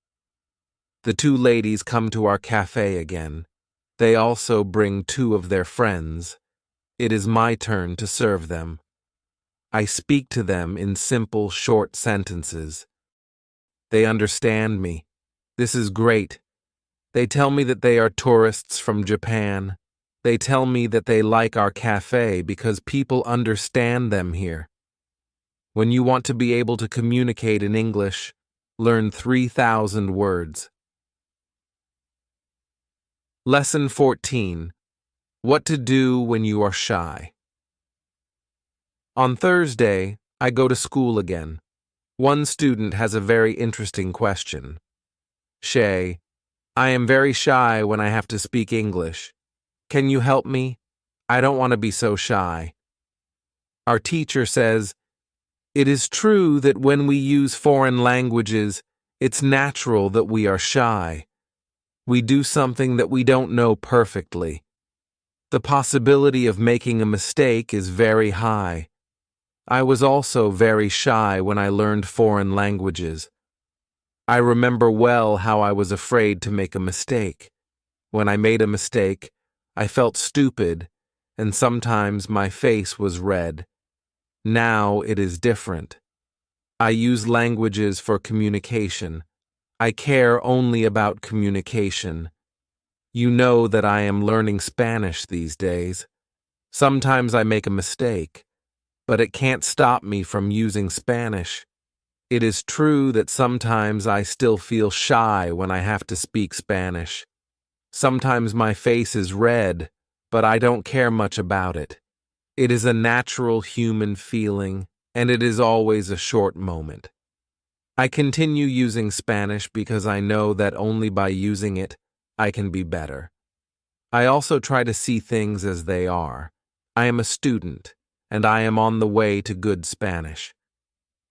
The two ladies come to our cafe again. They also bring 2 of their friends. It is my turn to serve them. I speak to them in simple, short sentences. They understand me. This is great. They tell me that they are tourists from Japan. They tell me that they like our cafe because people understand them here. When you want to be able to communicate in English, learn 3,000 words. Lesson 14. What to do when you are shy. On Thursday, I go to school again. One student has a very interesting question. Shay, I am very shy when I have to speak English. Can you help me? I don't want to be so shy. Our teacher says, it is true that when we use foreign languages, it's natural that we are shy. We do something that we don't know perfectly. The possibility of making a mistake is very high. I was also very shy when I learned foreign languages. I remember well how I was afraid to make a mistake. When I made a mistake, I felt stupid, and sometimes my face was red. Now it is different. I use languages for communication. I care only about communication. You know that I am learning Spanish these days. Sometimes I make a mistake, but it can't stop me from using Spanish. It is true that sometimes I still feel shy when I have to speak Spanish. Sometimes my face is red, but I don't care much about it. It is a natural human feeling, and it is always a short moment. I continue using Spanish because I know that only by using it, I can be better. I also try to see things as they are. I am a student, and I am on the way to good Spanish.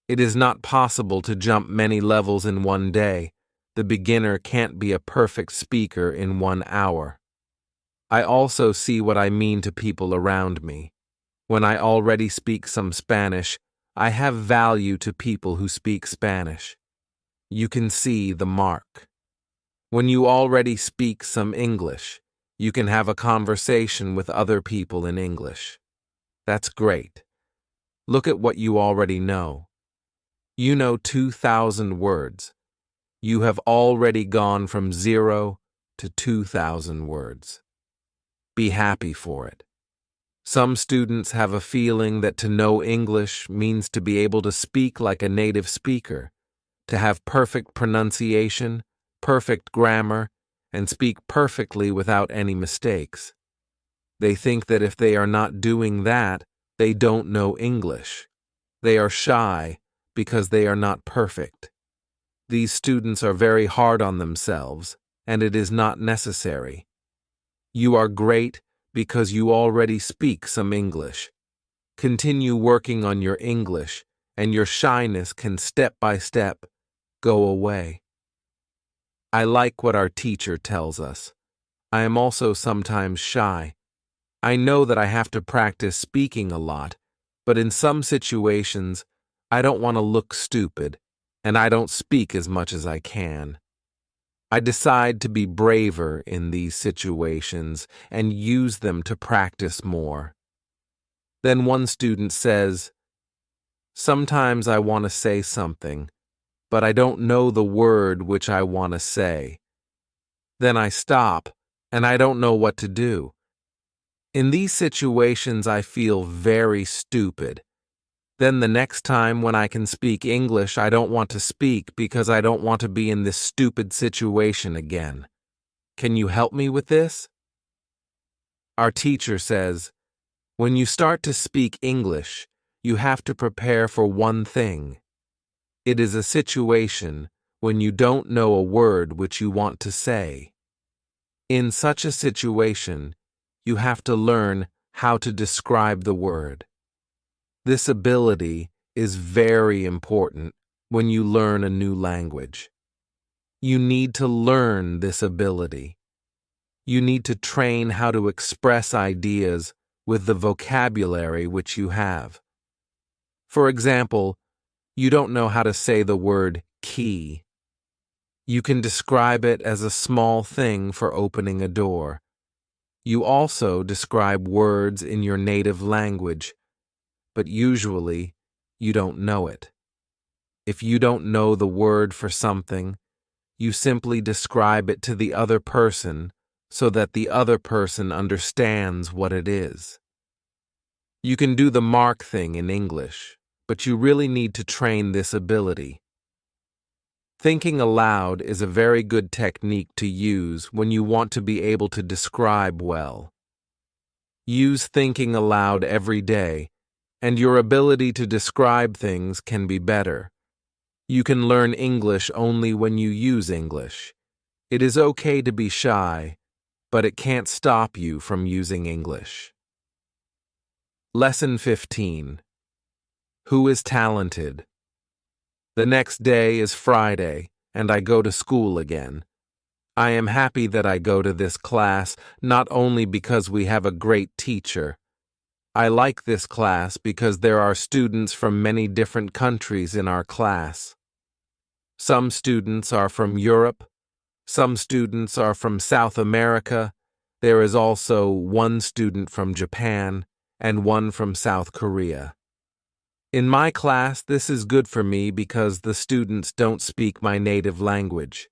It is not possible to jump many levels in one day. The beginner can't be a perfect speaker in 1 hour. I also see what I mean to people around me. When I already speak some Spanish, I have value to people who speak Spanish. You can see the mark. When you already speak some English, you can have a conversation with other people in English. That's great. Look at what you already know. You know 2,000 words. You have already gone from 0 to 2,000 words. Be happy for it. Some students have a feeling that to know English means to be able to speak like a native speaker, to have perfect pronunciation, perfect grammar, and speak perfectly without any mistakes. They think that if they are not doing that, they don't know English. They are shy because they are not perfect. These students are very hard on themselves, and it is not necessary. You are great because you already speak some English. Continue working on your English, and your shyness can step by step go away. I like what our teacher tells us. I am also sometimes shy. I know that I have to practice speaking a lot, but in some situations, I don't want to look stupid, and I don't speak as much as I can. I decide to be braver in these situations and use them to practice more. Then one student says, "Sometimes I want to say something, but I don't know the word which I want to say. Then I stop, and I don't know what to do. In these situations, I feel very stupid. Then the next time when I can speak English, I don't want to speak because I don't want to be in this stupid situation again. Can you help me with this?" Our teacher says, when you start to speak English, you have to prepare for one thing. It is a situation when you don't know a word which you want to say. In such a situation, you have to learn how to describe the word. This ability is very important when you learn a new language. You need to learn this ability. You need to train how to express ideas with the vocabulary which you have. For example, you don't know how to say the word key. You can describe it as a small thing for opening a door. You also describe words in your native language, but usually you don't know it. If you don't know the word for something, you simply describe it to the other person so that the other person understands what it is. You can do the mark thing in English, but you really need to train this ability. Thinking aloud is a very good technique to use when you want to be able to describe well. Use thinking aloud every day, and your ability to describe things can be better. You can learn English only when you use English. It is okay to be shy, but it can't stop you from using English. Lesson 15. Who is talented? The next day is Friday, and I go to school again. I am happy that I go to this class, not only because we have a great teacher. I like this class because there are students from many different countries in our class. Some students are from Europe, some students are from South America. There is also one student from Japan and one from South Korea. In my class, this is good for me because the students don't speak my native language.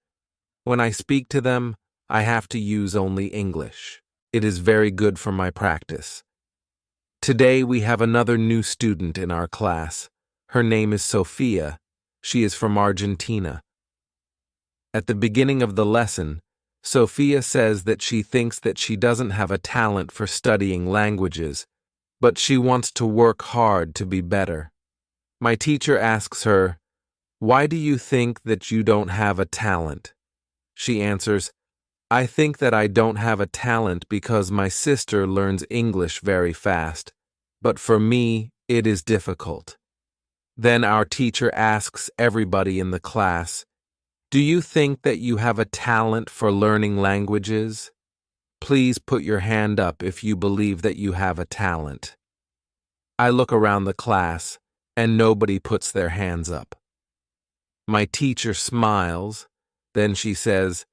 When I speak to them, I have to use only English. It is very good for my practice. Today we have another new student in our class. Her name is Sophia. She is from Argentina. At the beginning of the lesson, Sophia says that she thinks that she doesn't have a talent for studying languages, but she wants to work hard to be better. My teacher asks her, "Why do you think that you don't have a talent?" She answers, "I think that I don't have a talent because my sister learns English very fast, but for me, it is difficult." Then our teacher asks everybody in the class, "Do you think that you have a talent for learning languages? Please put your hand up if you believe that you have a talent." I look around the class, and nobody puts their hands up. My teacher smiles, then she says,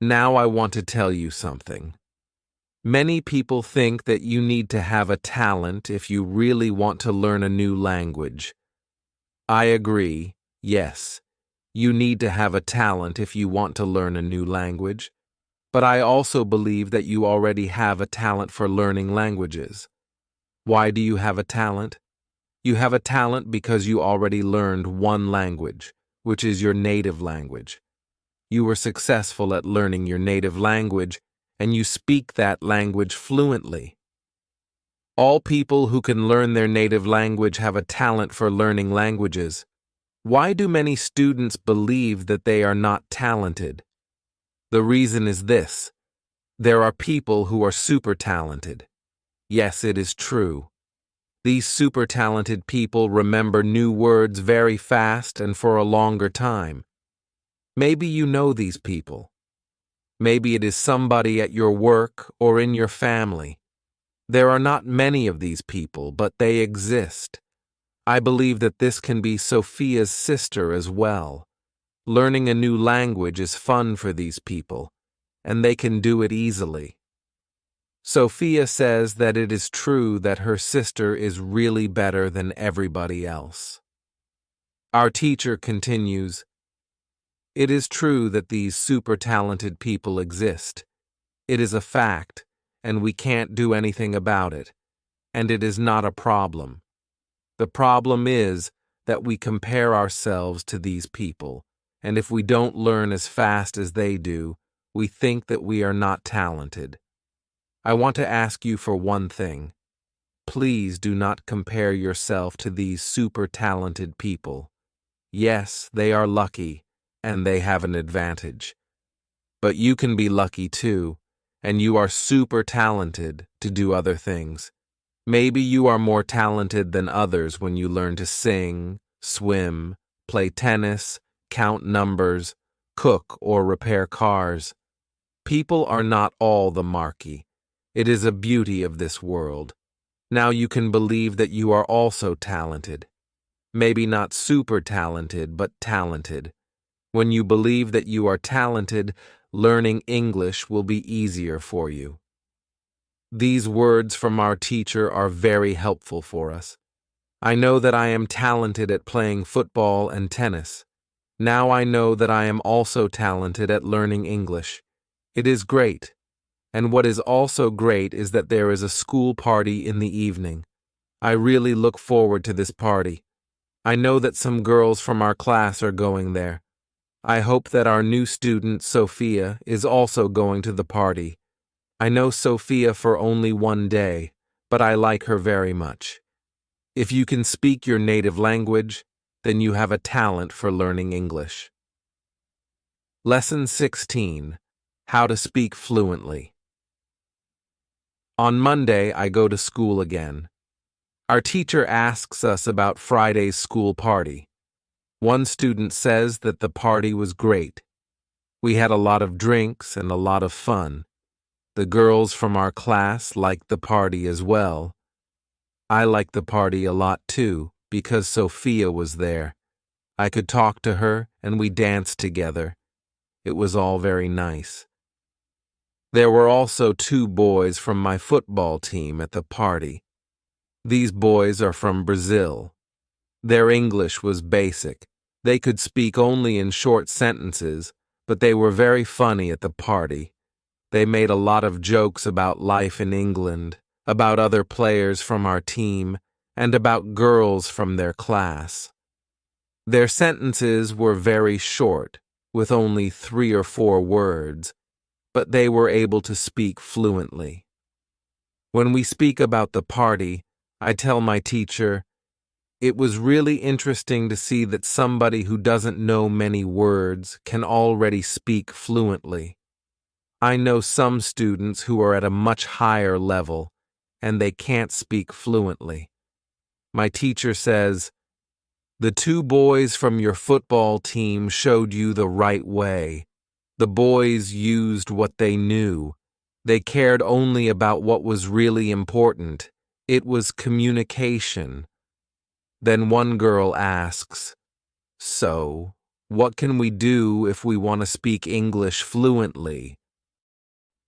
"Now I want to tell you something. Many people think that you need to have a talent if you really want to learn a new language. I agree, yes. You need to have a talent if you want to learn a new language. But I also believe that you already have a talent for learning languages. Why do you have a talent? You have a talent because you already learned one language, which is your native language. You were successful at learning your native language, and you speak that language fluently. All people who can learn their native language have a talent for learning languages. Why do many students believe that they are not talented? The reason is this: there are people who are super talented. Yes, it is true. These super talented people remember new words very fast and for a longer time. Maybe you know these people. Maybe it is somebody at your work or in your family. There are not many of these people, but they exist. I believe that this can be Sophia's sister as well. Learning a new language is fun for these people, and they can do it easily. Sophia says that it is true that her sister is really better than everybody else. Our teacher continues, "It is true that these super talented people exist. It is a fact, and we can't do anything about it, and it is not a problem. The problem is that we compare ourselves to these people, and if we don't learn as fast as they do, we think that we are not talented. I want to ask you for one thing. Please do not compare yourself to these super talented people. Yes, they are lucky, and they have an advantage. But you can be lucky too, and you are super talented to do other things. Maybe you are more talented than others when you learn to sing, swim, play tennis, count numbers, cook, or repair cars. People are not all the marquee. It is a beauty of this world. Now you can believe that you are also talented. Maybe not super talented, but talented. When you believe that you are talented, learning English will be easier for you." These words from our teacher are very helpful for us. I know that I am talented at playing football and tennis. Now I know that I am also talented at learning English. It is great. And what is also great is that there is a school party in the evening. I really look forward to this party. I know that some girls from our class are going there. I hope that our new student, Sophia, is also going to the party. I know Sophia for only one day, but I like her very much. If you can speak your native language, then you have a talent for learning English. Lesson 16. How to speak fluently. On Monday, I go to school again. Our teacher asks us about Friday's school party. One student says that the party was great. We had a lot of drinks and a lot of fun. The girls from our class liked the party as well. I liked the party a lot too, because Sophia was there. I could talk to her and we danced together. It was all very nice. There were also 2 boys from my football team at the party. These boys are from Brazil. Their English was basic. They could speak only in short sentences, but they were very funny at the party. They made a lot of jokes about life in England, about other players from our team, and about girls from their class. Their sentences were very short, with only 3 or 4 words, but they were able to speak fluently. When we speak about the party, I tell my teacher, "It was really interesting to see that somebody who doesn't know many words can already speak fluently. I know some students who are at a much higher level, and they can't speak fluently." My teacher says, "The 2 boys from your football team showed you the right way. The boys used what they knew. They cared only about what was really important. It was communication." Then one girl asks, "So, what can we do if we want to speak English fluently?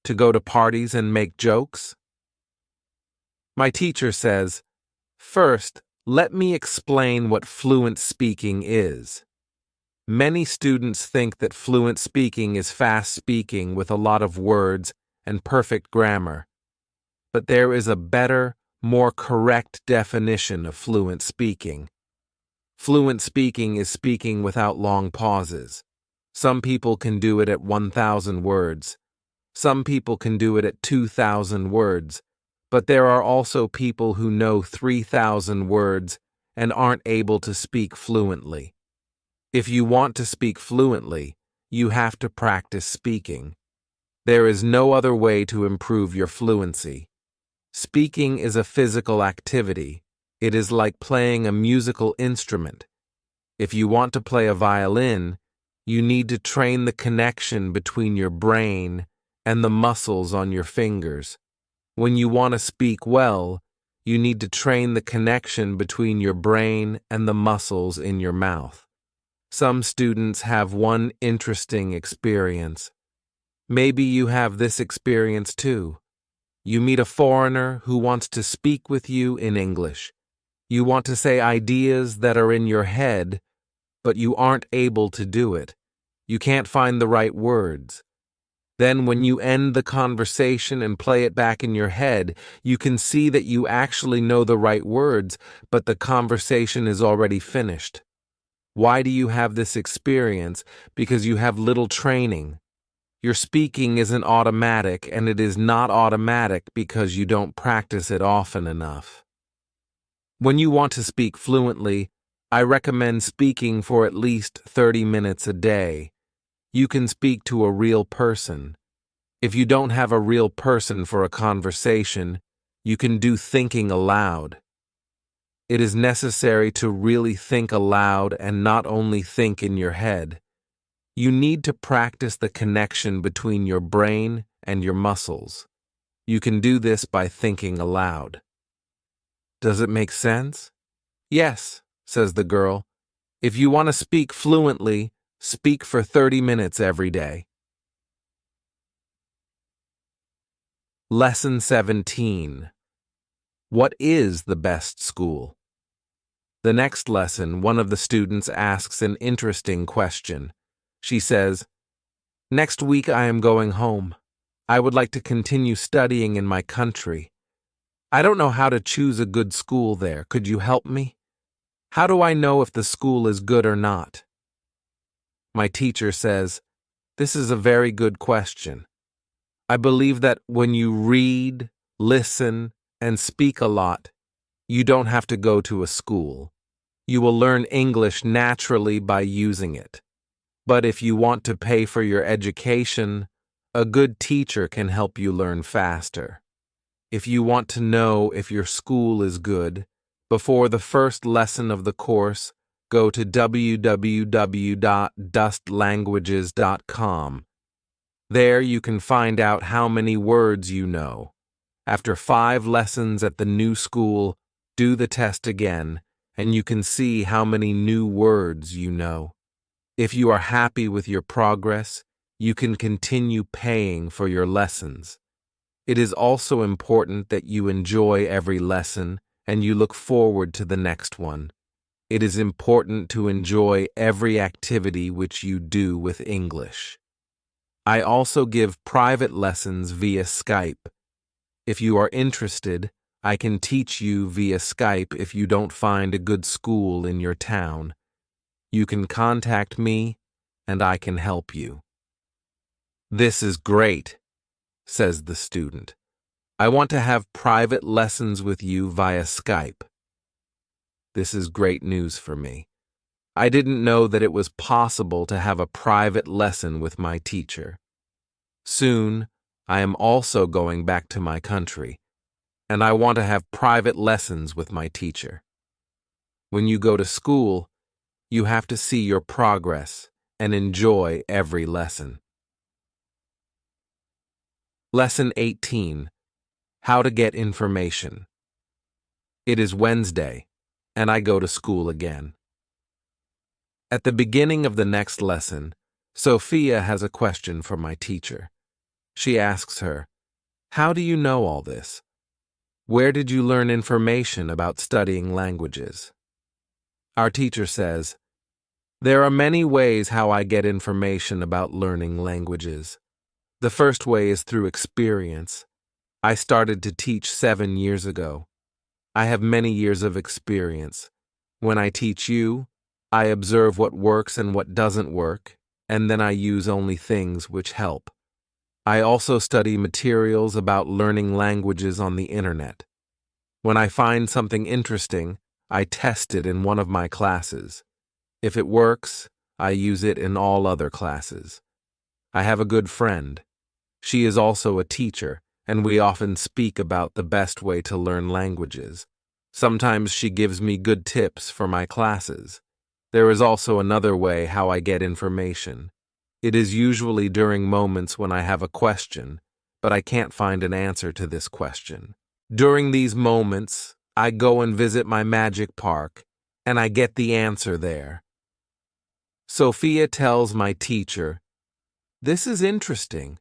To go to parties and make jokes?" My teacher says, "First, Let me explain what fluent speaking is. Many students think that fluent speaking is fast speaking with a lot of words and perfect grammar. But there is a better, more correct definition of fluent speaking. Fluent speaking is speaking without long pauses. Some people can do it at 1,000 words. Some people can do it at 2,000 words. But there are also people who know 3,000 words and aren't able to speak fluently. If you want to speak fluently, you have to practice speaking. There is no other way to improve your fluency. Speaking is a physical activity. It is like playing a musical instrument. If you want to play a violin, you need to train the connection between your brain and the muscles on your fingers. When you want to speak well, you need to train the connection between your brain and the muscles in your mouth. Some students have one interesting experience. Maybe you have this experience too. You meet a foreigner who wants to speak with you in English. You want to say ideas that are in your head, but you aren't able to do it. You can't find the right words. Then when you end the conversation and play it back in your head, you can see that you actually know the right words, but the conversation is already finished. Why do you have this experience? Because you have little training. Your speaking isn't automatic, and it is not automatic because you don't practice it often enough. When you want to speak fluently, I recommend speaking for at least 30 minutes a day. You can speak to a real person. If you don't have a real person for a conversation, you can do thinking aloud. It is necessary to really think aloud and not only think in your head. You need to practice the connection between your brain and your muscles. You can do this by thinking aloud. Does it make sense? Yes, says the girl. If you want to speak fluently, speak for 30 minutes every day. Lesson 17. What is the best school? The next lesson, one of the students asks an interesting question. She says, "Next week I am going home. I would like to continue studying in my country. I don't know how to choose a good school there. Could you help me? How do I know if the school is good or not?" My teacher says, "This is a very good question. I believe that when you read, listen, and speak a lot, you don't have to go to a school. You will learn English naturally by using it. But if you want to pay for your education, a good teacher can help you learn faster. If you want to know if your school is good, before the first lesson of the course, go to www.dustlanguages.com. There you can find out how many words you know. After 5 lessons at the new school, do the test again, and you can see how many new words you know. If you are happy with your progress, you can continue paying for your lessons. It is also important that you enjoy every lesson and you look forward to the next one. It is important to enjoy every activity which you do with English. I also give private lessons via Skype. If you are interested, I can teach you via Skype if you don't find a good school in your town. You can contact me, and I can help you. This is great, says the student. I want to have private lessons with you via Skype. This is great news for me. I didn't know that it was possible to have a private lesson with my teacher. Soon, I am also going back to my country, and I want to have private lessons with my teacher. When you go to school, you have to see your progress and enjoy every lesson. Lesson 18. How to get information. It is Wednesday, and I go to school again. At the beginning of the next lesson, Sophia has a question for my teacher. She asks her, "How do you know all this?" Where did you learn information about studying languages? Our teacher says, there are many ways how I get information about learning languages. The first way is through experience. I started to teach 7 years ago. I have many years of experience. When I teach you, I observe what works and what doesn't work, and then I use only things which help. I also study materials about learning languages on the internet. When I find something interesting, I test it in one of my classes. If it works, I use it in all other classes. I have a good friend. She is also a teacher, and we often speak about the best way to learn languages. Sometimes she gives me good tips for my classes. There is also another way how I get information. It is usually during moments when I have a question, but I can't find an answer to this question. During these moments, I go and visit my magic park, and I get the answer there. Sophia tells my teacher, "This is interesting.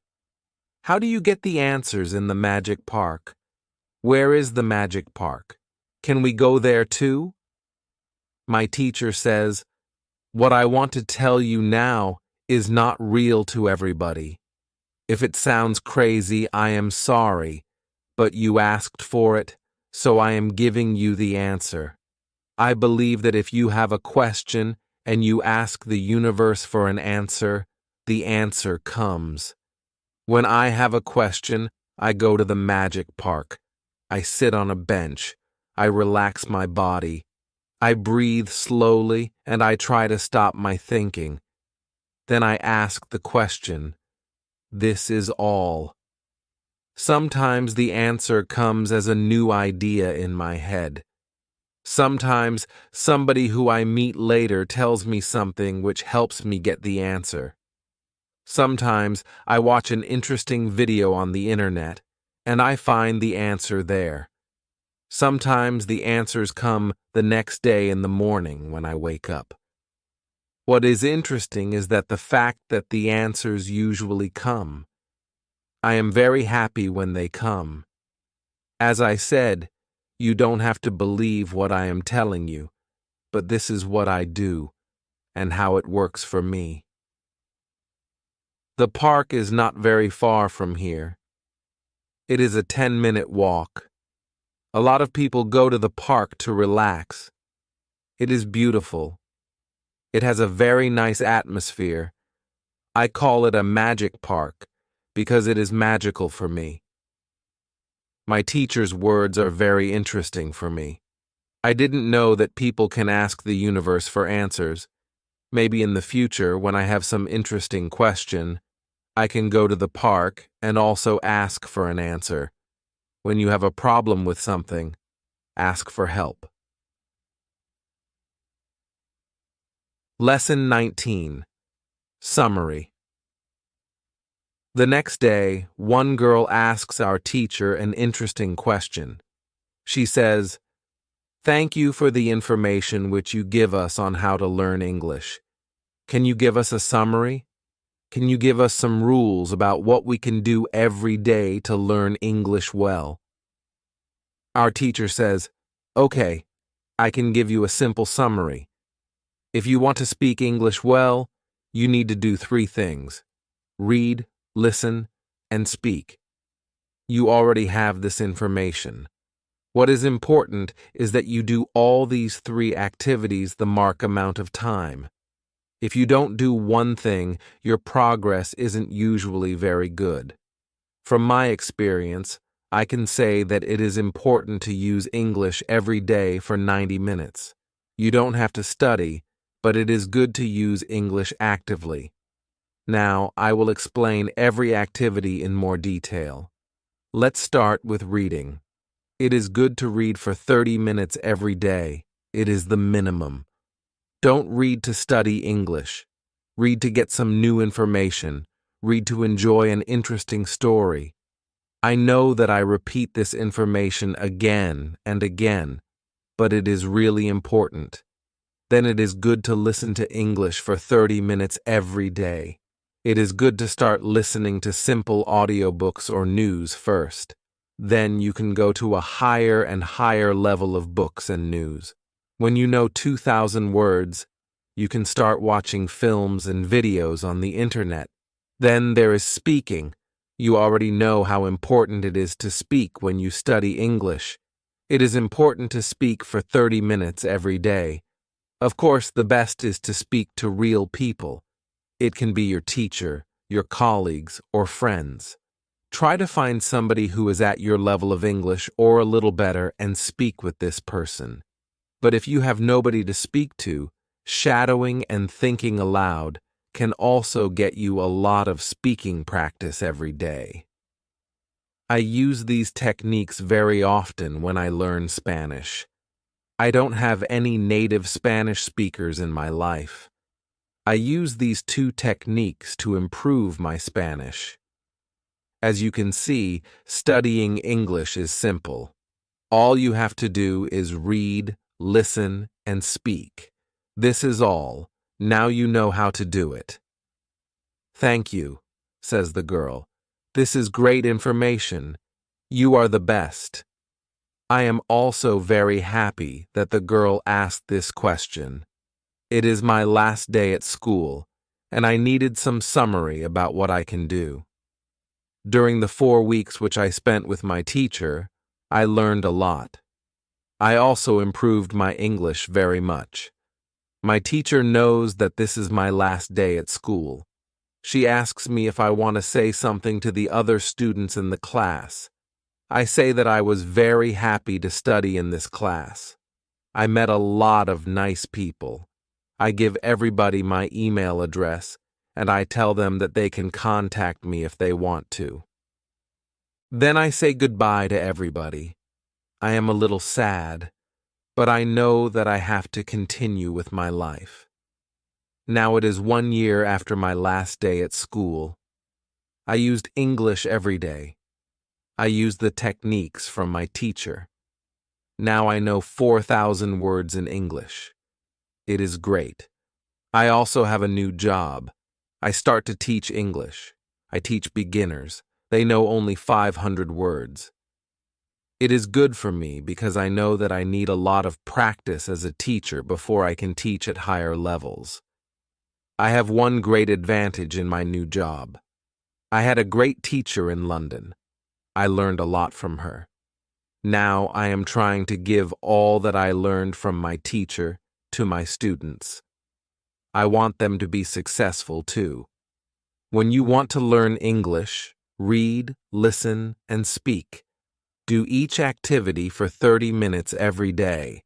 How do you get the answers in the magic park? Where is the magic park? Can we go there too?" My teacher says, "What I want to tell you now is not real to everybody. If it sounds crazy, I am sorry, but you asked for it, so I am giving you the answer. I believe that if you have a question and you ask the universe for an answer, the answer comes. When I have a question, I go to the magic park. I sit on a bench. I relax my body. I breathe slowly and I try to stop my thinking. Then I ask the question. This is all. Sometimes the answer comes as a new idea in my head. Sometimes somebody who I meet later tells me something which helps me get the answer. Sometimes I watch an interesting video on the internet, and I find the answer there. Sometimes the answers come the next day in the morning when I wake up. What is interesting is that the fact that the answers usually come. I am very happy when they come. As I said, you don't have to believe what I am telling you, but this is what I do, and how it works for me. The park is not very far from here. It is a 10-minute walk. A lot of people go to the park to relax. It is beautiful. It has a very nice atmosphere. I call it a magic park because it is magical for me. My teacher's words are very interesting for me. I didn't know that people can ask the universe for answers. Maybe in the future, when I have some interesting question, I can go to the park and also ask for an answer. When you have a problem with something, ask for help. Lesson 19. Summary. The next day, one girl asks our teacher an interesting question. She says, "Thank you for the information which you give us on how to learn English. Can you give us a summary? Can you give us some rules about what we can do every day to learn English well?" Our teacher says, "Okay, I can give you a simple summary. If you want to speak English well, you need to do 3 things: read, listen, and speak. You already have this information. What is important is that you do all these 3 activities the marked amount of time. If you don't do one thing, your progress isn't usually very good. From my experience, I can say that it is important to use English every day for 90 minutes. You don't have to study, but it is good to use English actively. Now, I will explain every activity in more detail. Let's start with reading. It is good to read for 30 minutes every day. It is the minimum. Don't read to study English. Read to get some new information. Read to enjoy an interesting story. I know that I repeat this information again and again, but it is really important. Then it is good to listen to English for 30 minutes every day. It is good to start listening to simple audiobooks or news first. Then you can go to a higher and higher level of books and news. When you know 2,000 words, you can start watching films and videos on the internet. Then there is speaking. You already know how important it is to speak when you study English. It is important to speak for 30 minutes every day. Of course, the best is to speak to real people. It can be your teacher, your colleagues, or friends. Try to find somebody who is at your level of English or a little better and speak with this person. But if you have nobody to speak to, shadowing and thinking aloud can also get you a lot of speaking practice every day. I use these techniques very often when I learn Spanish. I don't have any native Spanish speakers in my life. I use these two techniques to improve my Spanish. As you can see, studying English is simple. All you have to do is read, listen, and speak. This is all. Now you know how to do it. Thank you, says the girl. This is great information. You are the best. I am also very happy that the girl asked this question. It is my last day at school, and I needed some summary about what I can do. During the 4 weeks which I spent with my teacher, I learned a lot. I also improved my English very much. My teacher knows that this is my last day at school. She asks me if I want to say something to the other students in the class. I say that I was very happy to study in this class. I met a lot of nice people. I give everybody my email address, and I tell them that they can contact me if they want to. Then I say goodbye to everybody. I am a little sad, but I know that I have to continue with my life. Now it is 1 year after my last day at school. I used English every day. I used the techniques from my teacher. Now I know 4,000 words in English. It is great. I also have a new job. I start to teach English. I teach beginners. They know only 500 words. It is good for me because I know that I need a lot of practice as a teacher before I can teach at higher levels. I have one great advantage in my new job. I had a great teacher in London. I learned a lot from her. Now I am trying to give all that I learned from my teacher to my students. I want them to be successful too. When you want to learn English, read, listen, and speak. Do each activity for 30 minutes every day.